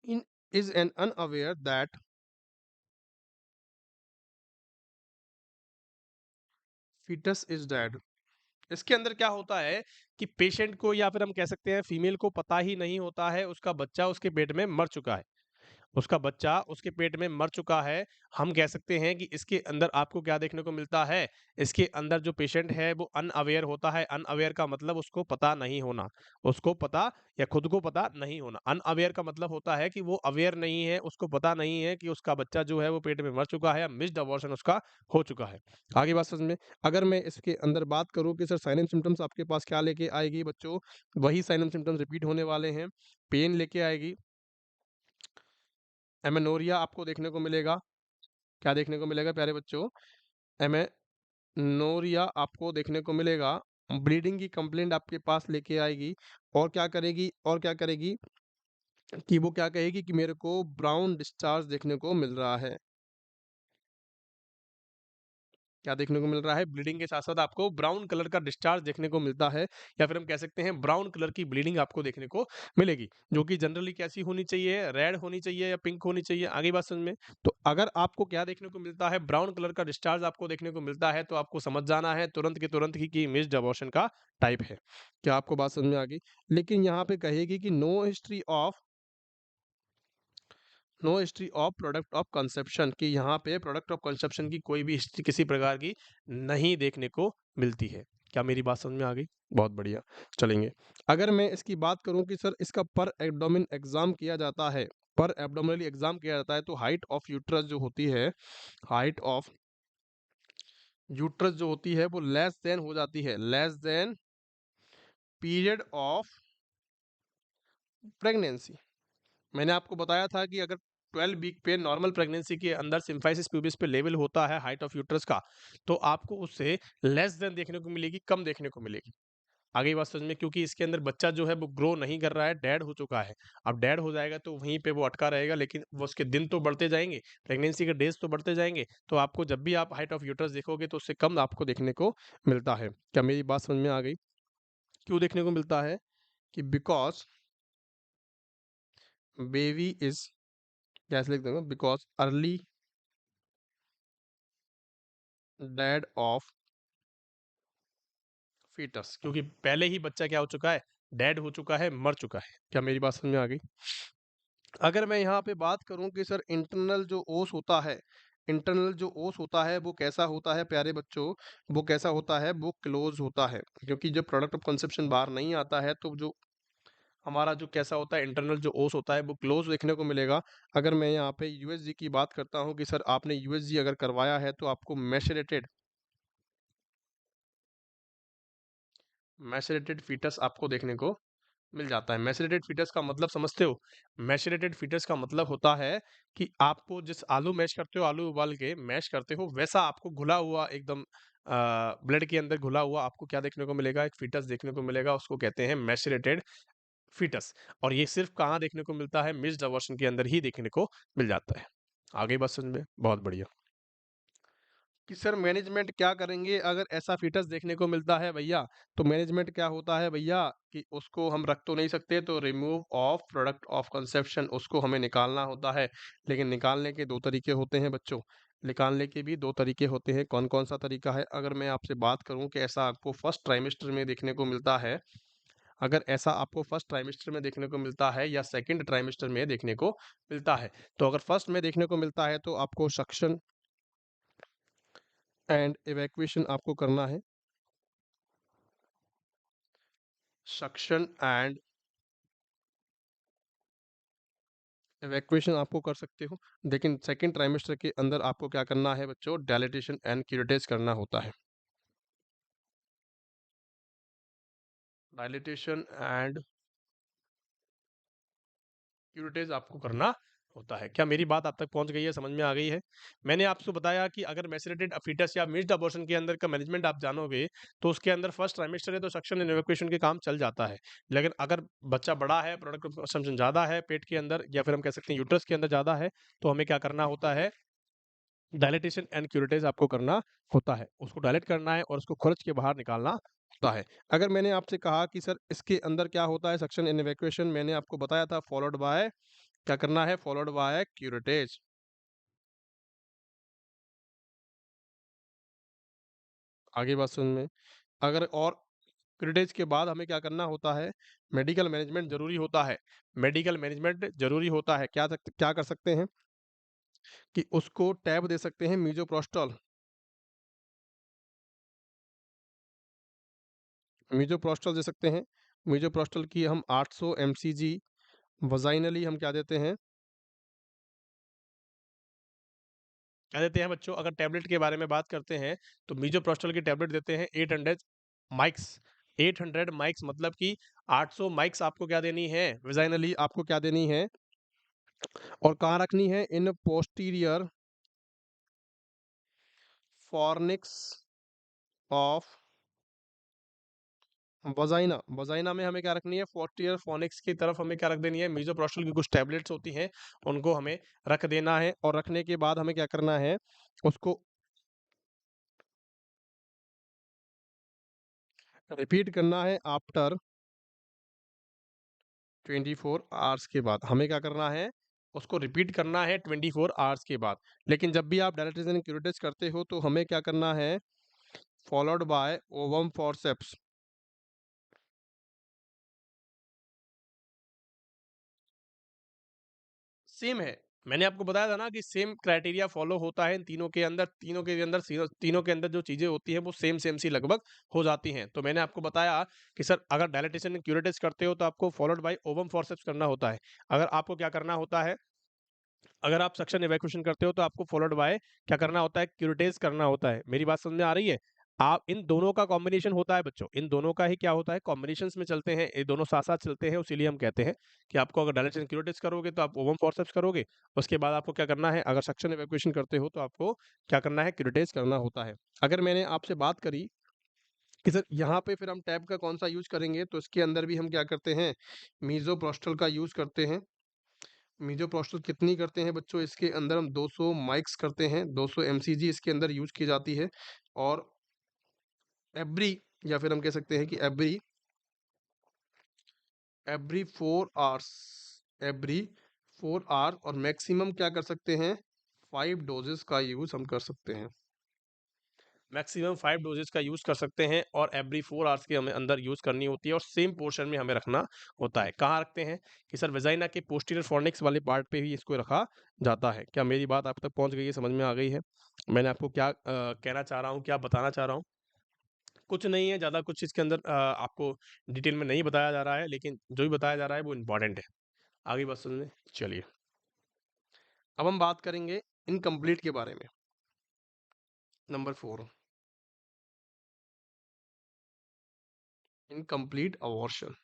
in is an unaware that fetus is dead. इसके अंदर क्या होता है कि पेशेंट को या फिर हम कह सकते हैं फीमेल को पता ही नहीं होता है उसका बच्चा उसके पेट में मर चुका है। उसका बच्चा उसके पेट में मर चुका है। हम कह सकते हैं कि इसके अंदर आपको क्या देखने को मिलता है? इसके अंदर जो पेशेंट है वो अनअवेयर होता है। अनअवेयर का मतलब उसको पता नहीं होना। उसको पता या खुद को पता नहीं होना। अनअवेयर का मतलब होता है कि वो अवेयर नहीं है, उसको पता नहीं है कि उसका बच्चा जो है वो पेट में मर चुका है या मिस्ड अबॉर्शन उसका हो चुका है। आगे बात समझ में? अगर मैं इसके अंदर बात करूँ कि सर साइन एंड सिम्पटम्स आपके पास क्या लेके आएगी बच्चों? वही साइन एंड सिम्पटम्स रिपीट होने वाले हैं। पेन लेके आएगी, एमेनोरिया आपको देखने को मिलेगा। क्या देखने को मिलेगा प्यारे बच्चों? एमेनोरिया आपको देखने को मिलेगा। ब्लीडिंग की कंप्लेंट आपके पास लेके आएगी। और क्या करेगी? और क्या करेगी कि वो क्या कहेगी कि मेरे को ब्राउन डिस्चार्ज देखने को मिल रहा है। क्या देखने को मिल रहा है? ब्लीडिंग के साथ-साथ आपको ब्राउन कलर का डिस्चार्ज देखने को मिलता है या फिर हम कह सकते हैं ब्राउन कलर की ब्लीडिंग आपको देखने को मिलेगी, जो कि जनरली कैसी होनी चाहिए? रेड होनी चाहिए या पिंक होनी चाहिए? आगे बात समझ में? तो अगर आपको क्या देखने को मिलता है? ब्राउन कलर का डिस्चार्ज आपको देखने को मिलता है, तो आपको समझ जाना है तुरंत के तुरंत ही कि मिस्ड अबॉर्शन का टाइप है। क्या आपको बात समझ में आ गई? लेकिन यहाँ पे कहेगी कि no history of product of conception, कि यहाँ पे प्रोडक्ट ऑफ कंसेप्शन की कोई भी हिस्ट्री किसी प्रकार की नहीं देखने को मिलती है। क्या मेरी बात समझ में आ गई? बहुत बढ़िया। चलेंगे, अगर मैं इसकी बात करूं कि सर इसका पर एब्डोमेन एग्जाम किया जाता है, पर एब्डोमिनली एग्जाम किया जाता है, तो हाइट ऑफ यूट्रस जो होती है, हाइट ऑफ यूट्रस जो होती है वो लेस देन हो जाती है, less than period of pregnancy. मैंने आपको बताया था कि अगर 12 वीक पे नॉर्मल प्रेगनेंसी के अंदर सिम्फाइसिस प्यूबिस पे लेवल होता है हाइट ऑफ यूट्रस का, तो आपको उससे लेस देन देखने को मिलेगी, कम देखने को मिलेगी। आगे बात समझ में? क्योंकि इसके अंदर बच्चा जो है वो ग्रो नहीं कर रहा है, डेड हो चुका है। अब डेड हो जाएगा तो वहीं पे वो अटका रहेगा, लेकिन वो उसके दिन तो बढ़ते जाएंगे, प्रेगनेंसी के डेज तो बढ़ते जाएंगे, तो आपको जब भी आप हाइट ऑफ यूट्रस देखोगे तो उससे कम आपको देखने को मिलता है। क्या मेरी बात समझ में आ गई? क्यों देखने को मिलता है? कि बिकॉज बेबी इज, कैसे लिख दूंगा? Because early dead of foetus, क्योंकि पहले ही बच्चा क्या हो चुका है? डेड हो चुका है, मर चुका है। क्या मेरी बात समझ में आ गई? अगर मैं यहाँ पे बात करूं कि सर इंटरनल जो ओस होता है, इंटरनल जो ओस होता है वो कैसा होता है प्यारे बच्चों? वो कैसा होता है? वो क्लोज होता है, क्योंकि जब प्रोडक्ट ऑफ कंसेप्शन बाहर नहीं आता है तो जो हमारा जो कैसा होता है, इंटरनल जो ओस होता है वो क्लोज देखने को मिलेगा। अगर मैं यहाँ पे यूएसजी की बात करता हूँ कि सर आपने यूएसजी अगर करवाया है तो आपको मैशरेटेड मैसेरेटेड फीटस आपको देखने को मिल जाता है। मैसेरेटेड फीटस का मतलब समझते हो? मैसेरेटेड फीटस का मतलब होता है कि आपको जिस आलू मैश करते हो, आलू उबाल के मैश करते हो, वैसा आपको घुला हुआ एकदम ब्लेड के अंदर घुला हुआ आपको क्या देखने को मिलेगा? एक फीटस देखने को मिलेगा, उसको कहते हैं मैसेरेटेड फीटस। और ये सिर्फ कहाँ देखने को मिलता है? मिक्स्ड अबॉर्शन के अंदर ही देखने को मिल जाता है। आ गई बात समझ में? बहुत बढ़िया। कि सर मैनेजमेंट क्या करेंगे अगर ऐसा फीटस देखने को मिलता है भैया? तो मैनेजमेंट क्या होता है भैया कि उसको हम रख तो नहीं सकते, तो remove of product of conception उसको हमें निकालना होता है। लेकिन निकालने के 2 तरीके होते हैं बच्चों, निकालने के भी 2 तरीके होते हैं। कौन-कौन सा तरीका है? अगर मैं आपसे बात करूँ कि ऐसा आपको फर्स्ट ट्राइमेस्टर में देखने को मिलता है, अगर ऐसा आपको फर्स्ट ट्राइमेस्टर में देखने को मिलता है या सेकंड ट्राइमेस्टर में देखने को मिलता है, तो अगर फर्स्ट में देखने को मिलता है तो आपको सक्शन एंड इवैक्यूएशन आपको करना है। सक्शन एंड इवैक्यूएशन आपको कर सकते हो, लेकिन सेकंड ट्राइमेस्टर के अंदर आपको क्या करना है बच्चों? डायलिटेशन एंड क्यूरेटेज करना होता है। डायलिटेशन एंड क्यूरेटेज आपको करना होता है। क्या मेरी बात आप तक पहुंच गई है, समझ में आ गई है? मैंने आपसे बताया कि अगर मैसेरेटेड फीटस या मिक्स्ड अबॉर्शन के अंदर का मैनेजमेंट आप जानोगे, तो उसके अंदर फर्स्ट ट्राइमेस्टर है तो सक्शन एंड इवैक्यूएशन के काम चल जाता है। लेकिन अगर बच्चा बड़ा है, प्रोडक्ट कंजम्पशन ज़्यादा है पेट के अंदर या फिर हम कह सकते हैं यूट्रस के अंदर ज़्यादा है, तो हमें क्या करना होता है? डायलिटेशन एंड क्यूरेटेज आपको करना होता है। उसको डायलेट करना है और उसको खर्च के बाहर निकालना होता है। अगर मैंने आपसे कहा कि सर इसके अंदर क्या होता है सक्शन एंड इवैक्यूएशन, मैंने आपको बताया था फॉलोड बाय क्या करना है? Followed by curettage. आगे बात समझ में? अगर और क्यूरेटेज के बाद हमें क्या करना होता है? मेडिकल मैनेजमेंट ज़रूरी होता है। मेडिकल मैनेजमेंट ज़रूरी होता है। क्या कर सकते हैं कि उसको टैब दे सकते हैं मीज़ोप्रोस्टॉल। मीज़ोप्रोस्टॉल दे सकते हैं। मीज़ोप्रोस्टॉल की हम 800 एमसीजी वजाइनली हम क्या देते हैं? क्या देते हैं बच्चों? अगर टैबलेट के बारे में बात करते हैं तो मीज़ोप्रोस्टॉल की टैबलेट देते हैं 800 माइक्स। 800 माइक्स मतलब कि 800 माइक्स आपको क्या देनी है? वजाइनली आपको क्या देनी है? और कहाँ रखनी है? In posterior fornix of vagina. Vagina में हमें क्या रखनी है? पोस्टीरियर फॉर्निक्स की तरफ हमें क्या रख देनी है? मीज़ोप्रोस्टॉल की कुछ टैबलेट्स होती हैं, उनको हमें रख देना है और रखने के बाद हमें क्या करना है? उसको रिपीट करना है आफ्टर 24 आवर्स के बाद। हमें क्या करना है? उसको रिपीट करना है 24 आवर्स के बाद। लेकिन जब भी आप डायलिसिस एंड क्यूरेटेज करते हो तो हमें क्या करना है? Followed by ovum forceps. Same है। मैंने आपको बताया था ना कि सेम क्राइटेरिया फॉलो होता है इन तीनों के अंदर जो चीज़ें होती हैं वो सेम सेम सी लगभग हो जाती हैं। तो मैंने आपको बताया कि सर अगर डायलिटेशन एंड क्यूरेटेज करते हो तो आपको फॉलोड बाय ओवम फॉरसेप्स करना होता है। अगर आपको क्या करना होता है? अगर आप सक्शन इवैक्यूएशन करते हो तो आपको फॉलोड बाय क्या करना होता है? क्यूरेटेज करना होता है। मेरी बात समझ में आ रही है? आप इन दोनों का कॉम्बिनेशन होता है बच्चों, इन दोनों का ही क्या होता है? कॉम्बिनेशंस में चलते हैं, ये दोनों साथ-साथ चलते हैं, इसीलिए हम कहते हैं कि आपको अगर डायलिसिस क्यूरेटेज करोगे तो आप ओवम फॉरसेप्स करोगे, उसके बाद आपको क्या करना है? अगर सक्शन इवैक्यूएशन करते हो तो आपको क्या करना है? क्यूरेटेज करना होता है। अगर मैंने आपसे बात करी कि सर यहाँ पे फिर हम टैब का कौन-सा यूज़ करेंगे, तो इसके अंदर भी हम क्या करते हैं? मीज़ोप्रोस्टॉल का यूज़ करते हैं। मीज़ोप्रोस्टॉल कितनी करते हैं बच्चों? इसके अंदर हम 200 माइक्स करते हैं, 200 एमसीजी इसके अंदर यूज़ की जाती है और एवरी या फिर हम कह सकते हैं कि every every 4 hours every 4 hour और मैक्सिमम क्या कर सकते हैं? 5 डोज़ेज़ का यूज़ हम कर सकते हैं। मैक्सिमम 5 डोजेस का यूज़ कर सकते हैं और एवरी 4 आवर्स के हमें अंदर यूज़ करनी होती है और सेम पोर्शन में हमें रखना होता है। कहाँ रखते हैं? कि सर वेजाइना के पोस्टीरियर फॉर्निक्स वाले पार्ट पे ही इसको रखा जाता है। क्या मेरी बात आप तक पहुँच गई है, समझ में आ गई है? मैंने आपको क्या कहना चाह रहा हूँ, क्या बताना चाह रहा हूँ? कुछ नहीं है, ज़्यादा कुछ इसके अंदर आपको डिटेल में नहीं बताया जा रहा है, लेकिन जो भी बताया जा रहा है वो इम्पोर्टेंट है। आगे बात सुनिए, चलिए। अब हम बात करेंगे इनकम्प्लीट के बारे में। Number 4 incomplete abortion.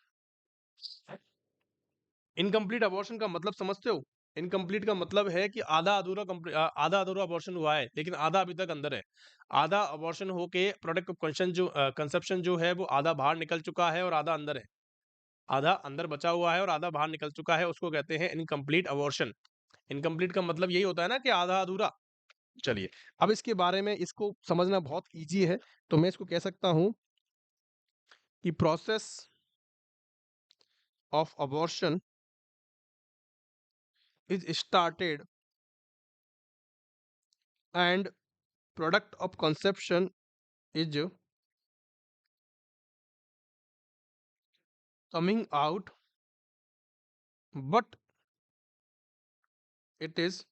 Incomplete abortion का मतलब समझते हो? इनकम्प्लीट का मतलब है कि आधा अधूरा अबॉर्शन हुआ है लेकिन आधा अभी तक अंदर है। आधा अबॉर्शन होके प्रोडक्ट ऑफ कंसेप्शन जो है वो आधा बाहर निकल चुका है और आधा अंदर है। आधा अंदर बचा हुआ है और आधा बाहर निकल चुका है, उसको कहते हैं इनकम्प्लीट अबॉर्शन। इनकम्प्लीट का मतलब यही होता है ना कि आधा अधूरा। चलिए, अब इसके बारे में इसको समझना बहुत ईजी है, तो मैं इसको कह सकता हूं कि process of abortion is started and product of conception is coming out, but it is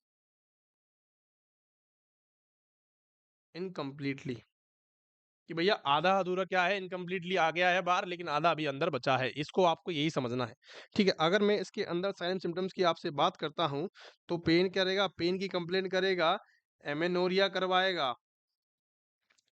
incompletely. कि भैया आधा अधूरा क्या है, इनकम्प्लीटली आ गया है बाहर लेकिन आधा अभी अंदर बचा है, इसको आपको यही समझना है। ठीक है, अगर मैं इसके अंदर साइन सिम्टम्स की आपसे बात करता हूं तो पेन करेगा, पेन की कंप्लेन करेगा, एमेनोरिया करवाएगा,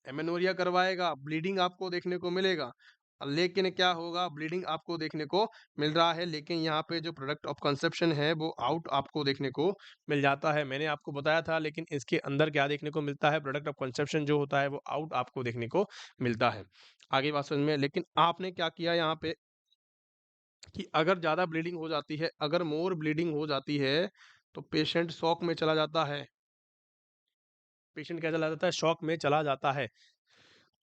एमेनोरिया करवाएगा, ब्लीडिंग आपको देखने को मिलेगा। लेकिन क्या होगा, ब्लीडिंग आपको देखने को मिल रहा है लेकिन यहाँ पे जो प्रोडक्ट ऑफ कंसेप्शन है वो आउट आपको देखने को मिल जाता है। मैंने आपको बताया था, लेकिन इसके अंदर क्या देखने को मिलता है, प्रोडक्ट ऑफ कंसेप्शन जो होता है वो आउट आपको देखने को मिलता है। आगे बात समझ में, लेकिन आपने क्या किया यहाँ पे कि अगर ज्यादा ब्लीडिंग हो जाती है, अगर मोर ब्लीडिंग हो जाती है तो पेशेंट शॉक में चला जाता है। पेशेंट क्या चला जाता है, शॉक में चला जाता है।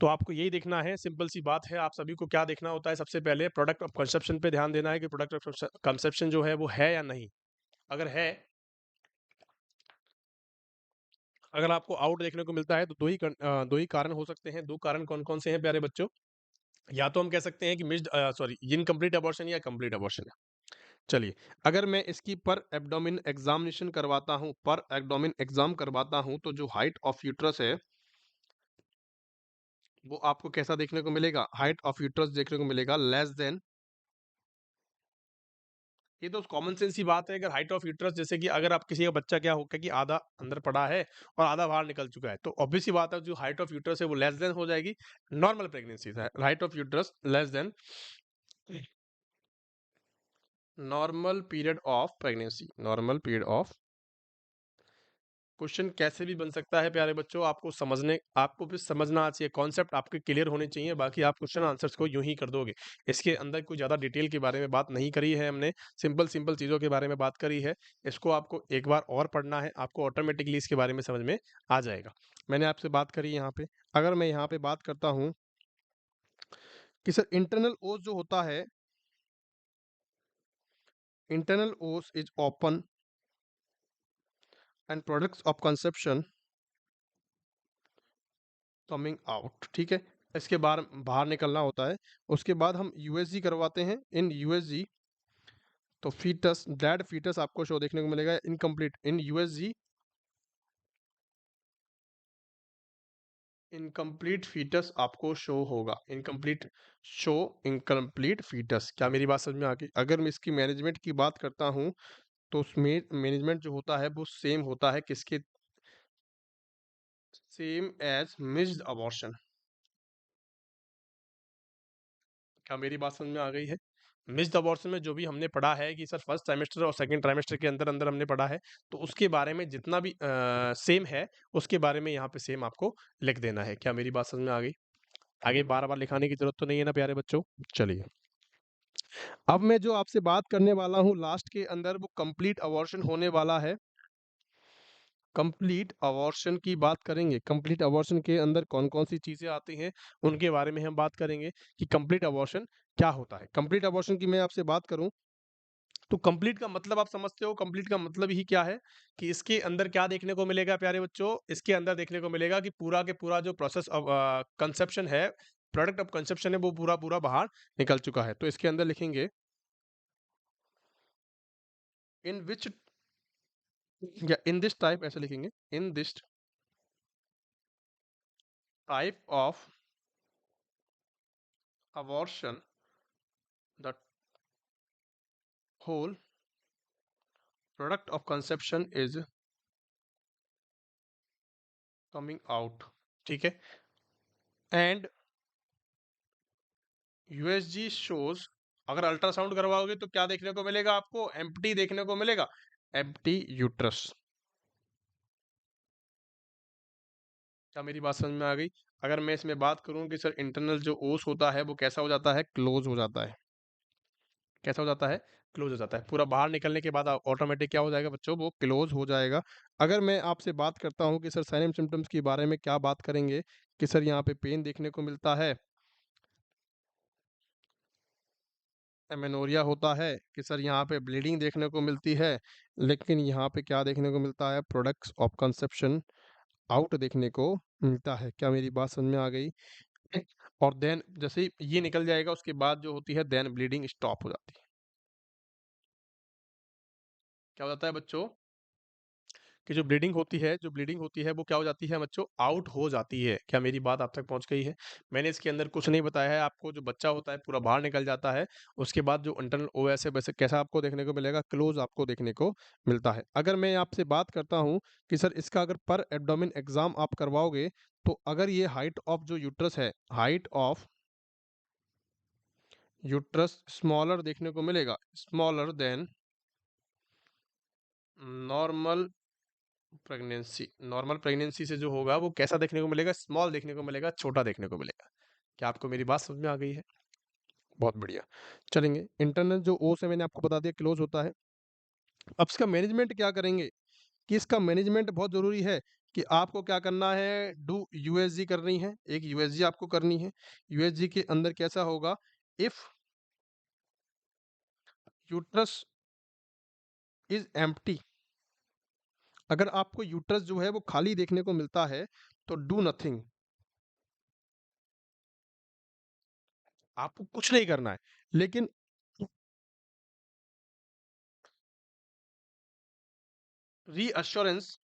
तो आपको यही देखना है, सिंपल सी बात है, आप सभी को क्या देखना होता है, सबसे पहले प्रोडक्ट ऑफ कंसेप्शन पे ध्यान देना है कि प्रोडक्ट ऑफ कंसेप्शन जो है वो है या नहीं। अगर है, अगर आपको आउट देखने को मिलता है तो दो ही कारण हो सकते हैं। दो कारण कौन कौन से हैं प्यारे बच्चों? या तो हम कह सकते हैं कि मिस्ड सॉरी इनकम्प्लीट अबॉर्शन या कंप्लीट अबॉर्शन है। चलिए, अगर मैं इसकी पर एब्डोमिन एग्जामिनेशन करवाता हूं, पर एब्डोमिन एग्जाम करवाता हूं, तो जो हाइट ऑफ यूट्रस है वो आपको कैसा देखने को मिलेगा, हाइट ऑफ यूट्रस देखने को मिलेगा लेस देन, ये तो कॉमन सेंस की बात है। अगर हाइट ऑफ यूट्रस, जैसे कि अगर आप किसी का बच्चा क्या होगा कि आधा अंदर पड़ा है और आधा बाहर निकल चुका है, तो ऑब्वियस सी बात है जो हाइट ऑफ यूट्रस है वो लेस देन हो जाएगी नॉर्मल प्रेगनेंसी है। Height of uterus less than normal period of pregnancy, normal period of. Question कैसे भी बन सकता है प्यारे बच्चों, आपको भी समझना चाहिए, कॉन्सेप्ट आपके क्लियर होने चाहिए, बाकी आप क्वेश्चन आंसर्स को यूं ही कर दोगे। इसके अंदर कोई ज़्यादा डिटेल के बारे में बात नहीं करी है हमने, सिंपल सिंपल चीज़ों के बारे में बात करी है। इसको आपको एक बार और पढ़ना है, आपको ऑटोमेटिकली इसके बारे में समझ में आ जाएगा। मैंने आपसे बात करी यहाँ पे, अगर मैं यहाँ पे बात करता हूँ कि सर इंटरनल ओस जो होता है, इंटरनल ओस is open and products of conception coming out. ठीक है, इसके बाहर बाहर निकलना होता है। उसके बाद हम यूएसजी करवाते हैं। इन यूएसजी तो फीटस, डेड फीटस आपको शो देखने को मिलेगा incomplete in USG, incomplete foetus आपको शो होगा, इनकम्प्लीट शो, इनकम्प्लीट फीटस। क्या मेरी बात समझ में आ गई? अगर मैं इसकी मैनेजमेंट की बात करता हूं तो उसमें मैनेजमेंट जो होता है वो सेम होता है किसके, सेम एज मिस्ड अबॉर्शन। क्या मेरी बात समझ में आ गई है? मिस्ड अबॉर्शन में जो भी हमने पढ़ा है कि सर फर्स्ट ट्राइमेस्टर और सेकंड ट्राइमेस्टर के अंदर अंदर हमने पढ़ा है, तो उसके बारे में जितना भी सेम है उसके बारे में यहाँ पे सेम आपको लिख देना है। क्या मेरी बात समझ में आ गई? आगे बार बार लिखाने की जरूरत तो नहीं है ना प्यारे बच्चों। चलिए, अब मैं जो आपसे बात करने वाला हूँ लास्ट के अंदर वो कंप्लीट अबॉर्शन होने वाला है। कंप्लीट अबॉर्शन की बात करेंगे, कंप्लीट अबॉर्शन के अंदर कौन कौन सी चीजें आती हैं उनके बारे में हम बात करेंगे कि कंप्लीट अबॉर्शन क्या होता है। कंप्लीट अबॉर्शन की मैं आपसे बात करूं तो कंप्लीट का मतलब आप समझते हो, कंप्लीट का मतलब ही क्या है कि इसके अंदर क्या देखने को मिलेगा प्यारे बच्चों, इसके अंदर देखने को मिलेगा कि पूरा के पूरा जो प्रोसेस ऑफ कंसेप्शन है, प्रोडक्ट ऑफ कंसेप्शन है, वो पूरा पूरा बाहर निकल चुका है। तो इसके अंदर लिखेंगे इन विच, या इन दिस टाइप ऐसे लिखेंगे, in this type of abortion the whole product of conception is coming out। ठीक है, एंड यूएसजी शोज, अगर अल्ट्रासाउंड करवाओगे तो क्या देखने को मिलेगा आपको? एम्प्टी देखने को मिलेगा, एम्प्टी यूट्रस। क्या मेरी बात समझ में आ गई? अगर मैं इसमें बात करूं कि सर इंटरनल जो ओस होता है वो कैसा हो जाता है? क्लोज हो जाता है। कैसा हो जाता है? क्लोज हो जाता है। पूरा बाहर निकलने के बाद ऑटोमेटिक क्या हो जाएगा बच्चों? वो क्लोज हो जाएगा। अगर मैं आपसे बात करता हूं कि सर साइन एंड सिम्टम्स के बारे में क्या बात करेंगे कि सर यहाँ पे पेन देखने को मिलता है, एमेनोरिया होता है कि सर यहाँ पे ब्लीडिंग देखने को मिलती है, लेकिन यहाँ पे क्या देखने को मिलता है? प्रोडक्ट्स ऑफ कंसेप्शन आउट देखने को मिलता है। क्या मेरी बात समझ में आ गई? और देन जैसे ही ये निकल जाएगा उसके बाद जो होती है देन ब्लीडिंग स्टॉप हो जाती है। क्या हो जाता है बच्चों? कि जो ब्लीडिंग होती है वो क्या हो जाती है बच्चों? आउट हो जाती है। क्या मेरी बात आप तक पहुंच गई है? मैंने इसके अंदर कुछ नहीं बताया है आपको। जो बच्चा होता है पूरा बाहर निकल जाता है, उसके बाद जो इंटरनल ओएस है वैसे कैसा आपको देखने को मिलेगा? क्लोज आपको देखने को मिलता है। अगर मैं आपसे बात करता हूँ कि सर इसका अगर पर एब्डोमेन एग्जाम आप करवाओगे तो अगर ये हाइट ऑफ जो यूट्रस है, हाइट ऑफ यूट्रस स्मॉलर देखने को मिलेगा, smaller than normal pregnancy. Normal pregnancy से जो होगा वो कैसा देखने को मिलेगा? स्मॉल देखने को मिलेगा, छोटा देखने को मिलेगा। क्या आपको मेरी बात समझ में आ गई है? बहुत बढ़िया। चलेंगे, इंटरनल जो ओस है मैंने आपको बता दिया क्लोज होता है। अब इसका मैनेजमेंट क्या करेंगे कि इसका मैनेजमेंट बहुत जरूरी है कि आपको क्या करना है? डू यूएसजी करनी है, एक यूएसजी आपको करनी है। यूएसजी के अंदर कैसा होगा? इफ यूट्रस इज एम्प्टी, अगर आपको यूट्रस जो है वो खाली देखने को मिलता है तो डू नथिंग, आपको कुछ नहीं करना है। लेकिन reassurance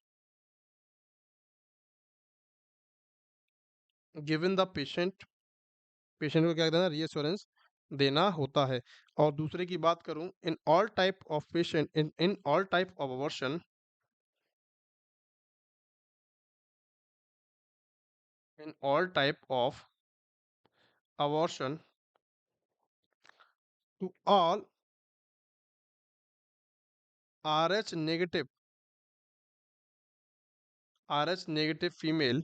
given the patient, patient को क्या देना? रीअश्योरेंस देना होता है। और दूसरे की बात करूं, in all type of patient, in all type of abortion, in all type of abortion to all R H negative, R H negative female,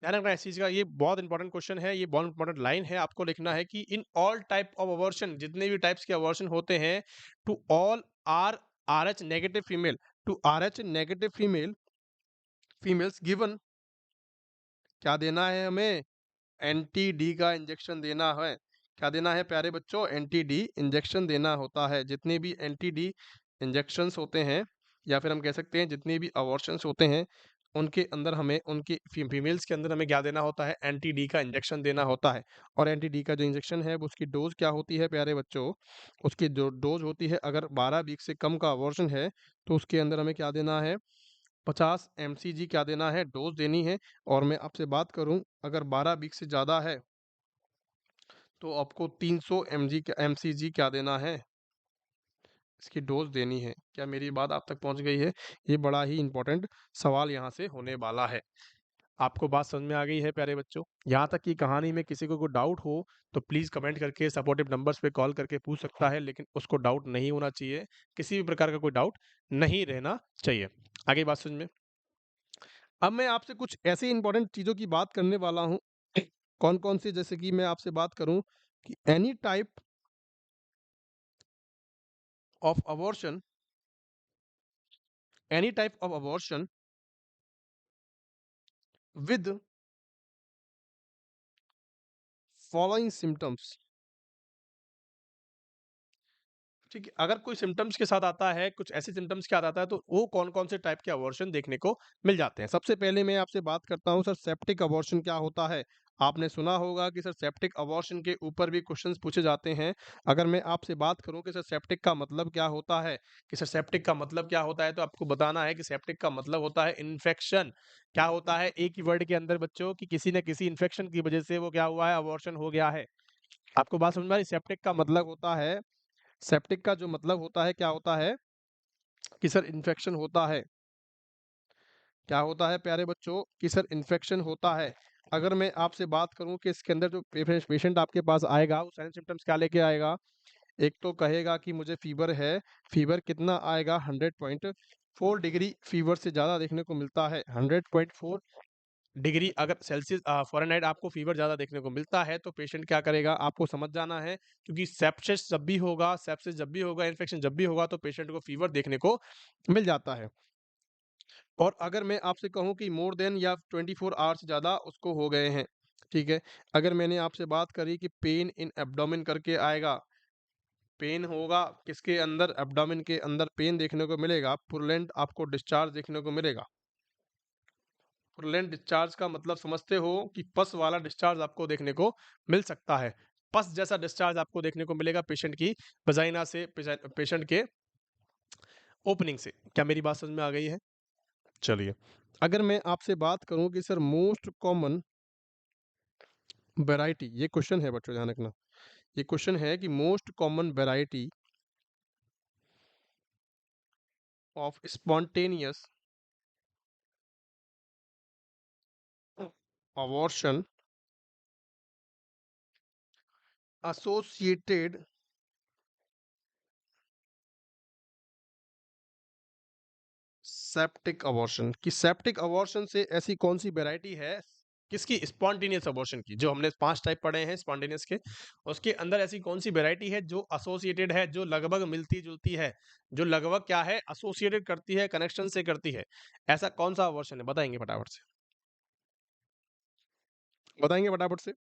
ध्यान रखना इस चीज का, ये बहुत इंपॉर्टेंट क्वेश्चन है, ये बहुत इंपॉर्टेंट लाइन है, आपको लिखना है कि in all type of abortion, जितने भी टाइप्स के अवर्शन होते हैं, to all R R H negative female, to R H negative female, females given, क्या देना है हमें? एंटी डी का इंजेक्शन देना है। क्या देना है प्यारे बच्चों? एंटी डी इंजेक्शन देना होता है। जितने भी एंटी डी इंजेक्शंस होते हैं या फिर हम कह सकते हैं जितने भी अबॉर्शंस होते हैं उनके अंदर हमें, उनकी फीमेल्स के अंदर हमें क्या देना होता है? एंटी डी का इंजेक्शन देना होता है। और एंटी डी का जो इंजेक्शन है वो उसकी डोज क्या होती है प्यारे बच्चों? उसकी जो डोज होती है, अगर 12 वीक से कम का अबॉर्शन है तो उसके अंदर हमें क्या देना है? 50 mcg क्या देना है? डोज देनी है। और मैं आपसे बात करूं, अगर 12 वीक से ज़्यादा है तो आपको 300 mcg क्या देना है? इसकी डोज देनी है। क्या मेरी बात आप तक पहुंच गई है? ये बड़ा ही इंपॉर्टेंट सवाल यहाँ से होने वाला है। आपको बात समझ में आ गई है प्यारे बच्चों? यहाँ तक की कहानी में किसी को कोई डाउट हो तो प्लीज कमेंट करके सपोर्टिव नंबर्स पे कॉल करके पूछ सकता है, लेकिन उसको डाउट नहीं होना चाहिए, किसी भी प्रकार का कोई डाउट नहीं रहना चाहिए। आगे बात समझ में? अब मैं आपसे कुछ ऐसी इंपॉर्टेंट चीजों की बात करने वाला हूं, कौन कौन सी, जैसे कि मैं आपसे बात करूं कि any type of abortion, any type of abortion with following symptoms, ठीक है, अगर कोई सिम्टम्स के साथ आता है, कुछ ऐसे सिम्टम्स के साथ आता है तो वो कौन कौन से टाइप के अबॉर्शन देखने को मिल जाते हैं। सबसे पहले मैं आपसे बात करता हूं सर सेप्टिक अबॉर्शन क्या होता है। आपने सुना होगा कि सर सेप्टिक अबॉर्शन के ऊपर भी क्वेश्चंस पूछे जाते हैं। अगर मैं आपसे बात करूं कि सर सेप्टिक का मतलब क्या होता है, कि सर सेप्टिक का मतलब क्या होता है, तो आपको बताना है कि सेप्टिक का मतलब होता है इन्फेक्शन। क्या होता है? एक ही वर्ड के अंदर बच्चों कि किसी न किसी इन्फेक्शन की वजह से वो क्या हुआ है? अबॉर्शन हो गया है। आपको बात समझ में आ रही? सेप्टिक का मतलब होता है, सेप्टिक का जो मतलब होता है क्या होता है? कि सर इन्फेक्शन होता है। क्या होता है प्यारे बच्चों? कि सर इन्फेक्शन होता है। अगर मैं आपसे बात करूँ कि इसके अंदर जो पेशेंट आपके पास आएगा, वो साइन सिम्पटम्स क्या लेके आएगा? एक तो कहेगा कि मुझे फ़ीवर है, फ़ीवर कितना आएगा? 100.4 डिग्री फ़ीवर से ज़्यादा देखने को मिलता है। 100.4 डिग्री अगर सेल्सियस फ़ारेनहाइट आपको फ़ीवर ज़्यादा देखने को मिलता है, तो पेशेंट क्या करेगा? आपको समझ जाना है, क्योंकि सेप्सिस जब भी होगा, इन्फेक्शन जब भी होगा, तो पेशेंट को फ़ीवर देखने को मिल जाता है। और अगर मैं आपसे कहूँ कि मोर देन या 24 आवर्स ज़्यादा उसको हो गए हैं, ठीक है? अगर मैंने आपसे बात करी कि पेन इन एब्डोमेन करके आएगा, पेन होगा किसके अंदर? एब्डोमेन के अंदर पेन देखने को मिलेगा, पुरलेंट आपको डिस्चार्ज देखने को मिलेगा। पुरलेंट डिस्चार्ज का मतलब समझते हो कि पस वाला डिस्चार्ज आपको देखने को मिल सकता है। पस जैसा डिस्चार्ज आपको देखने को मिलेगा पेशेंट की वजाइना से, पेशेंट के ओपनिंग से। क्या मेरी बात समझ में आ गई है? चलिए, अगर मैं आपसे बात करूँ कि सर मोस्ट कॉमन वैरायटी, ये क्वेश्चन है बच्चों, ध्यान रखना। ये क्वेश्चन है कि most common variety of spontaneous abortion associated septic abortion, कि सेप्टिक अबॉर्शन से ऐसी कौन सी वैरायटी है, किसकी? स्पॉन्टेनियस अबॉर्शन की। जो हमने 5 टाइप पढ़े हैं स्पॉन्टेनियस के, उसके अंदर ऐसी कौन सी वैरायटी है जो एसोसिएटेड है, जो लगभग मिलती-जुलती है, जो लगभग क्या है? एसोसिएटेड करती है, कनेक्शन से करती है। ऐसा कौन-सा अबॉर्शन है? बताएँगे फटाफट से। बताएँगे फटाफट से।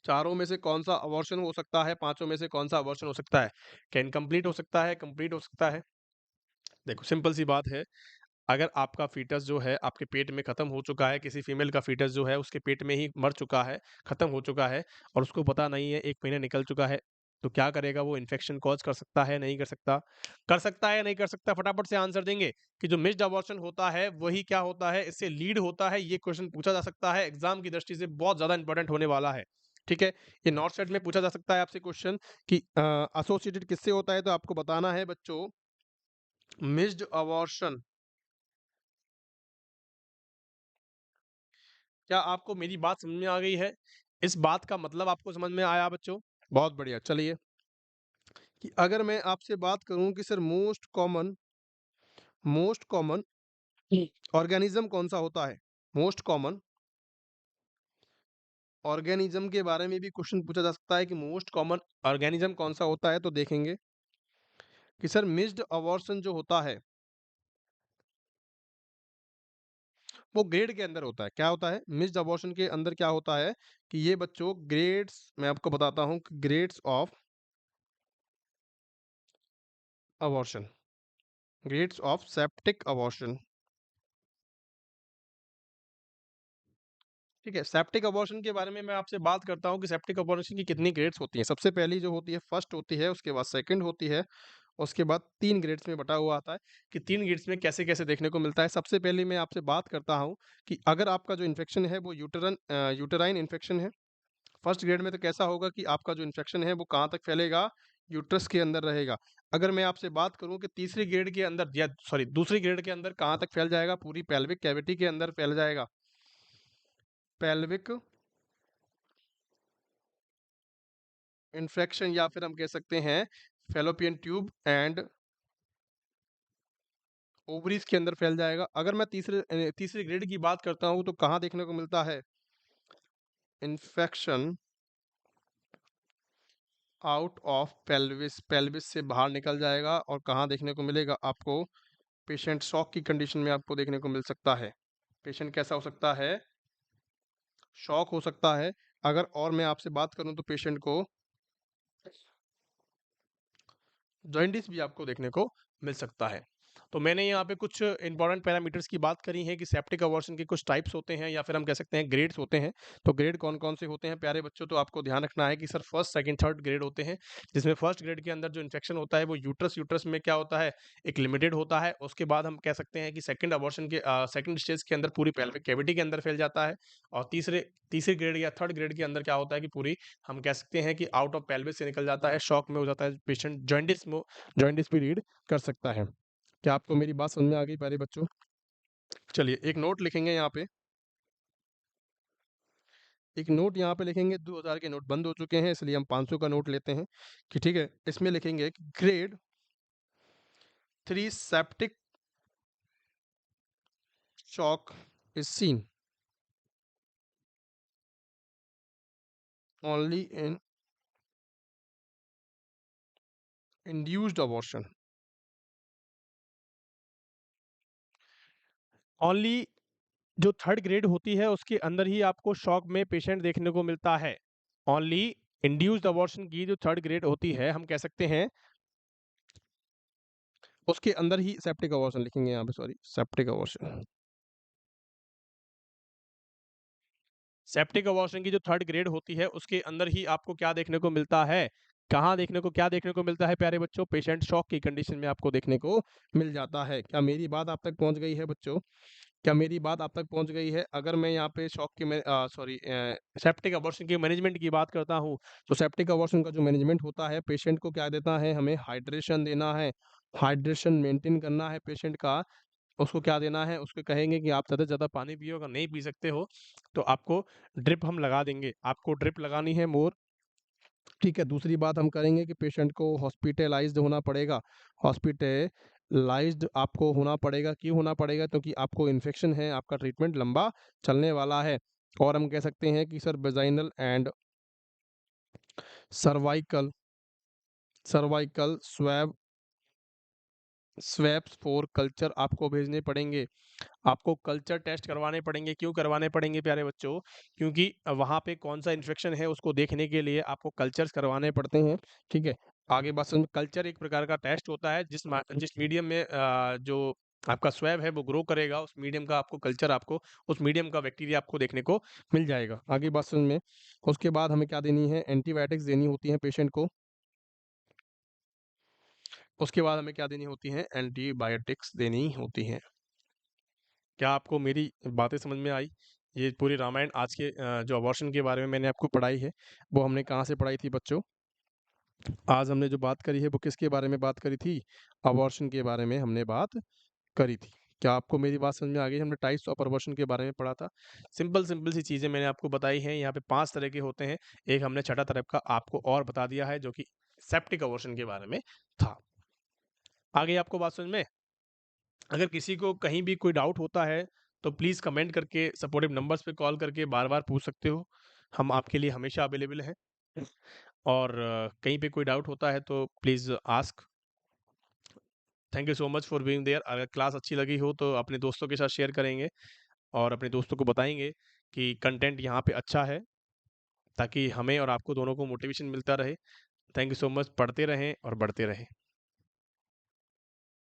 चारों में से कौन-सा अबॉर्शन हो सकता है? पाँचों में से कौन-सा अबॉर्शन हो सकता है? क्या इनकम्प्लीट हो सकता है, कंप्लीट हो सकता है? देखो सिंपल सी बात है, अगर आपका फ़ीटस जो है आपके पेट में ख़त्म हो चुका है, किसी फ़ीमेल का फ़ीटस जो है उसके पेट में ही मर चुका है, ख़त्म हो चुका है और उसको पता नहीं है 1 महीना निकल चुका है, तो क्या करेगा वो? इन्फेक्शन कॉज़ कर सकता है, नहीं कर सकता? कर सकता है, नहीं कर सकता? फटाफट से आंसर देंगे कि जो मिस्ड अबॉर्शन होता है, वही क्या होता है? इससे लीड होता है, ये क्वेश्चन पूछा जा सकता है, एग्ज़ाम की दृष्टि से बहुत ज़्यादा इम्पोर्टेंट होने वाला है, ठीक है? ये नॉर्थ साइड में पूछा जा सकता है आपसे क्वेश्चन कि एसोसिएटेड किससे होता है? तो आपको बताना है बच्चों, मिस्ड अबॉर्शन। क्या आपको मेरी बात समझ में आ गई है? इस बात का मतलब आपको समझ में आया बच्चों? बहुत बढ़िया। चलिए, कि अगर मैं आपसे बात करूँ कि सर मोस्ट कॉमन ऑर्गेनिज़्म कौन-सा होता है? मोस्ट कॉमन ऑर्गेनिज़्म के बारे में भी क्वेश्चन पूछा जा सकता है कि मोस्ट कॉमन ऑर्गेनिज़्म कौन-सा होता है? तो देखेंगे कि सर मिस्ड अबॉर्शन जो होता है, वो ग्रेड के अंदर होता है। क्या होता है? मिस्ड अबॉर्शन के अंदर क्या होता है कि ये बच्चों ग्रेड्स, मैं आपको बताता हूँ कि grades of abortion, grades of septic abortion, ठीक है? सेप्टिक अबॉर्शन के बारे में मैं आपसे बात करता हूँ कि सेप्टिक अबॉर्शन की कितनी ग्रेड्स होती हैं। सबसे पहली जो होती है फर्स्ट होती है, उसके बाद सेकंड होती है, उसके बाद 3 ग्रेड्स में बँटा हुआ आता है कि 3 ग्रेड्स में कैसे-कैसे देखने को मिलता है। सबसे पहले मैं आपसे बात करता हूँ कि अगर आपका जो इन्फेक्शन है वो यूटेराइन इन्फेक्शन है। फर्स्ट ग्रेड में तो कैसा होगा कि आपका जो इन्फेक्शन है वो कहाँ तक फैलेगा? यूट्रस के अंदर रहेगा। अगर मैं आपसे बात करूँ कि तीसरी ग्रेड के अंदर, या सॉरी दूसरी ग्रेड के अंदर कहाँ तक फैल जाएगा? पूरी पेल्विक कैविटी के अंदर फैल जाएगा। पेल्विक इन्फेक्शन, या फिर हम कह सकते हैं फैलोपियन ट्यूब एंड ओवरीज के अंदर फैल जाएगा। अगर मैं तीसरे ग्रेड की बात करता हूँ तो कहाँ देखने को मिलता है? Infection out of pelvis, pelvis से बाहर निकल जाएगा और कहाँ देखने को मिलेगा आपको? पेशेंट शॉक की कंडीशन में आपको देखने को मिल सकता है। पेशेंट कैसा हो सकता है? शॉक हो सकता है। अगर और मैं आपसे बात करूँ तो पेशेंट को जॉइंटिस भी आपको देखने को मिल सकता है। तो मैंने यहाँ पे कुछ इंपॉर्टेंट पैरामीटर्स की बात करी है कि सेप्टिक अबॉर्शन के कुछ टाइप्स होते हैं, या फिर हम कह सकते हैं ग्रेड्स होते हैं। तो ग्रेड कौन-कौन से होते हैं प्यारे बच्चों? तो आपको ध्यान रखना है कि sir first, second, third grade होते हैं। जिसमें फर्स्ट ग्रेड के अंदर जो इन्फेक्शन होता है वो यूट्रस में क्या होता है? एक लिमिटेड होता है। उसके बाद हम कह सकते हैं कि सेकंड अबॉर्शन के सेकंड स्टेज के अंदर पूरी पेल्विक कैविटी के अंदर फैल जाता है। और तीसरे ग्रेड या थर्ड ग्रेड के अंदर क्या होता है कि पूरी, हम कह सकते हैं कि आउट ऑफ पेल्विस से निकल जाता है, शॉक में हो जाता है पेशेंट, जॉइंटिस भी रीड कर सकता है। क्या आपको मेरी बात समझ में आ गई प्यारे बच्चों? चलिए, एक नोट लिखेंगे यहाँ पे एक नोट यहाँ पे लिखेंगे, 2000 के नोट बंद हो चुके हैं इसलिए हम 500 का नोट लेते हैं कि ठीक है, इसमें लिखेंगे कि grade 3 septic shock is seen only in induced abortion. Only जो थर्ड ग्रेड होती है उसके अंदर ही आपको शॉक में पेशेंट देखने को मिलता है। ओनली इंड्यूस्ड अबॉर्शन की जो थर्ड ग्रेड होती है, हम कह सकते हैं उसके अंदर ही सेप्टिक अबॉर्शन लिखेंगे यहाँ पे, sorry, septic abortion. Septic abortion की जो थर्ड ग्रेड होती है उसके अंदर ही आपको क्या देखने को मिलता है, कहाँ देखने को, क्या देखने को मिलता है प्यारे बच्चों, पेशेंट शॉक की कंडीशन में आपको देखने को मिल जाता है। क्या मेरी बात आप तक पहुंच गई है बच्चों? क्या मेरी बात आप तक पहुंच गई है? अगर मैं यहाँ पे शॉक की में सॉरी सेप्टिक अबॉर्शन के मैनेजमेंट की बात करता हूँ, तो सेप्टिक अबॉर्शन का जो मैनेजमेंट होता है, पेशेंट को क्या देता है, हमें हाइड्रेशन देना है, हाइड्रेशन मेंटेन करना है पेशेंट का। उसको क्या देना है, उसको कहेंगे कि आप ज़्यादा से ज़्यादा पानी पियो, अगर नहीं पी सकते हो तो आपको ड्रिप हम लगा देंगे, आपको ड्रिप लगानी है मोर। ठीक है, दूसरी बात हम करेंगे कि पेशेंट को हॉस्पिटलाइज्ड होना पड़ेगा। हॉस्पिटलाइज्ड आपको होना पड़ेगा, क्यों होना पड़ेगा? क्योंकि आपको इन्फेक्शन है, आपका ट्रीटमेंट लंबा चलने वाला है। और हम कह सकते हैं कि sir vaginal and cervical cervical swaps for culture आपको भेजने पड़ेंगे। आपको कल्चर टेस्ट करवाने पड़ेंगे। क्यों करवाने पड़ेंगे प्यारे बच्चों? क्योंकि वहाँ पे कौन-सा इन्फेक्शन है उसको देखने के लिए आपको कल्चर्स करवाने पड़ते हैं, ठीक है? आगे बात समझ, कल्चर एक प्रकार का टेस्ट होता है जिस मीडियम में जो आपका स्वैब है वो ग्रो करेगा, उस मीडियम का आपको कल्चर, आपको उस मीडियम का बैक्टीरिया आपको देखने को मिल जाएगा। आगे बात समझ में। उसके बाद हमें क्या देनी है, एंटीबायोटिक्स देनी होती हैं पेशेंट को। उसके बाद हमें क्या देनी होती हैं, एंटीबायोटिक्स देनी होती हैं। क्या आपको मेरी बातें समझ में आई? ये पूरी रामायण आज के जो अबॉर्शन के बारे में मैंने आपको पढ़ाई है, वो हमने कहाँ से पढ़ाई थी बच्चों? आज हमने जो बात करी है वो किसके बारे में बात करी थी? अबॉर्शन के बारे में हमने बात करी थी। क्या आपको मेरी बात समझ में आ गई? हमने टाइप्स ऑफ अबॉर्शन के बारे में पढ़ा था। सिंपल सी चीज़ें मैंने आपको बताई हैं। यहाँ पे 5 तरह के होते हैं। एक हमने छठा तरह का आपको और बता दिया है जो कि सेप्टिक अबॉर्शन के बारे में था। आ गई आपको बात समझ में? अगर किसी को कहीं भी कोई डाउट होता है तो प्लीज़ कमेंट करके सपोर्टिव नंबर्स पे कॉल करके बार-बार पूछ सकते हो। हम आपके लिए हमेशा अवेलेबल हैं। और कहीं पे कोई डाउट होता है तो please ask. Thank you so much for being there. अगर क्लास अच्छी लगी हो तो अपने दोस्तों के साथ शेयर करेंगे और अपने दोस्तों को बताएँगे कि कंटेंट यहाँ पे अच्छा है, ताकि हमें और आपको दोनों को मोटिवेशन मिलता रहे। Thank you so much. पढ़ते रहें और बढ़ते रहें।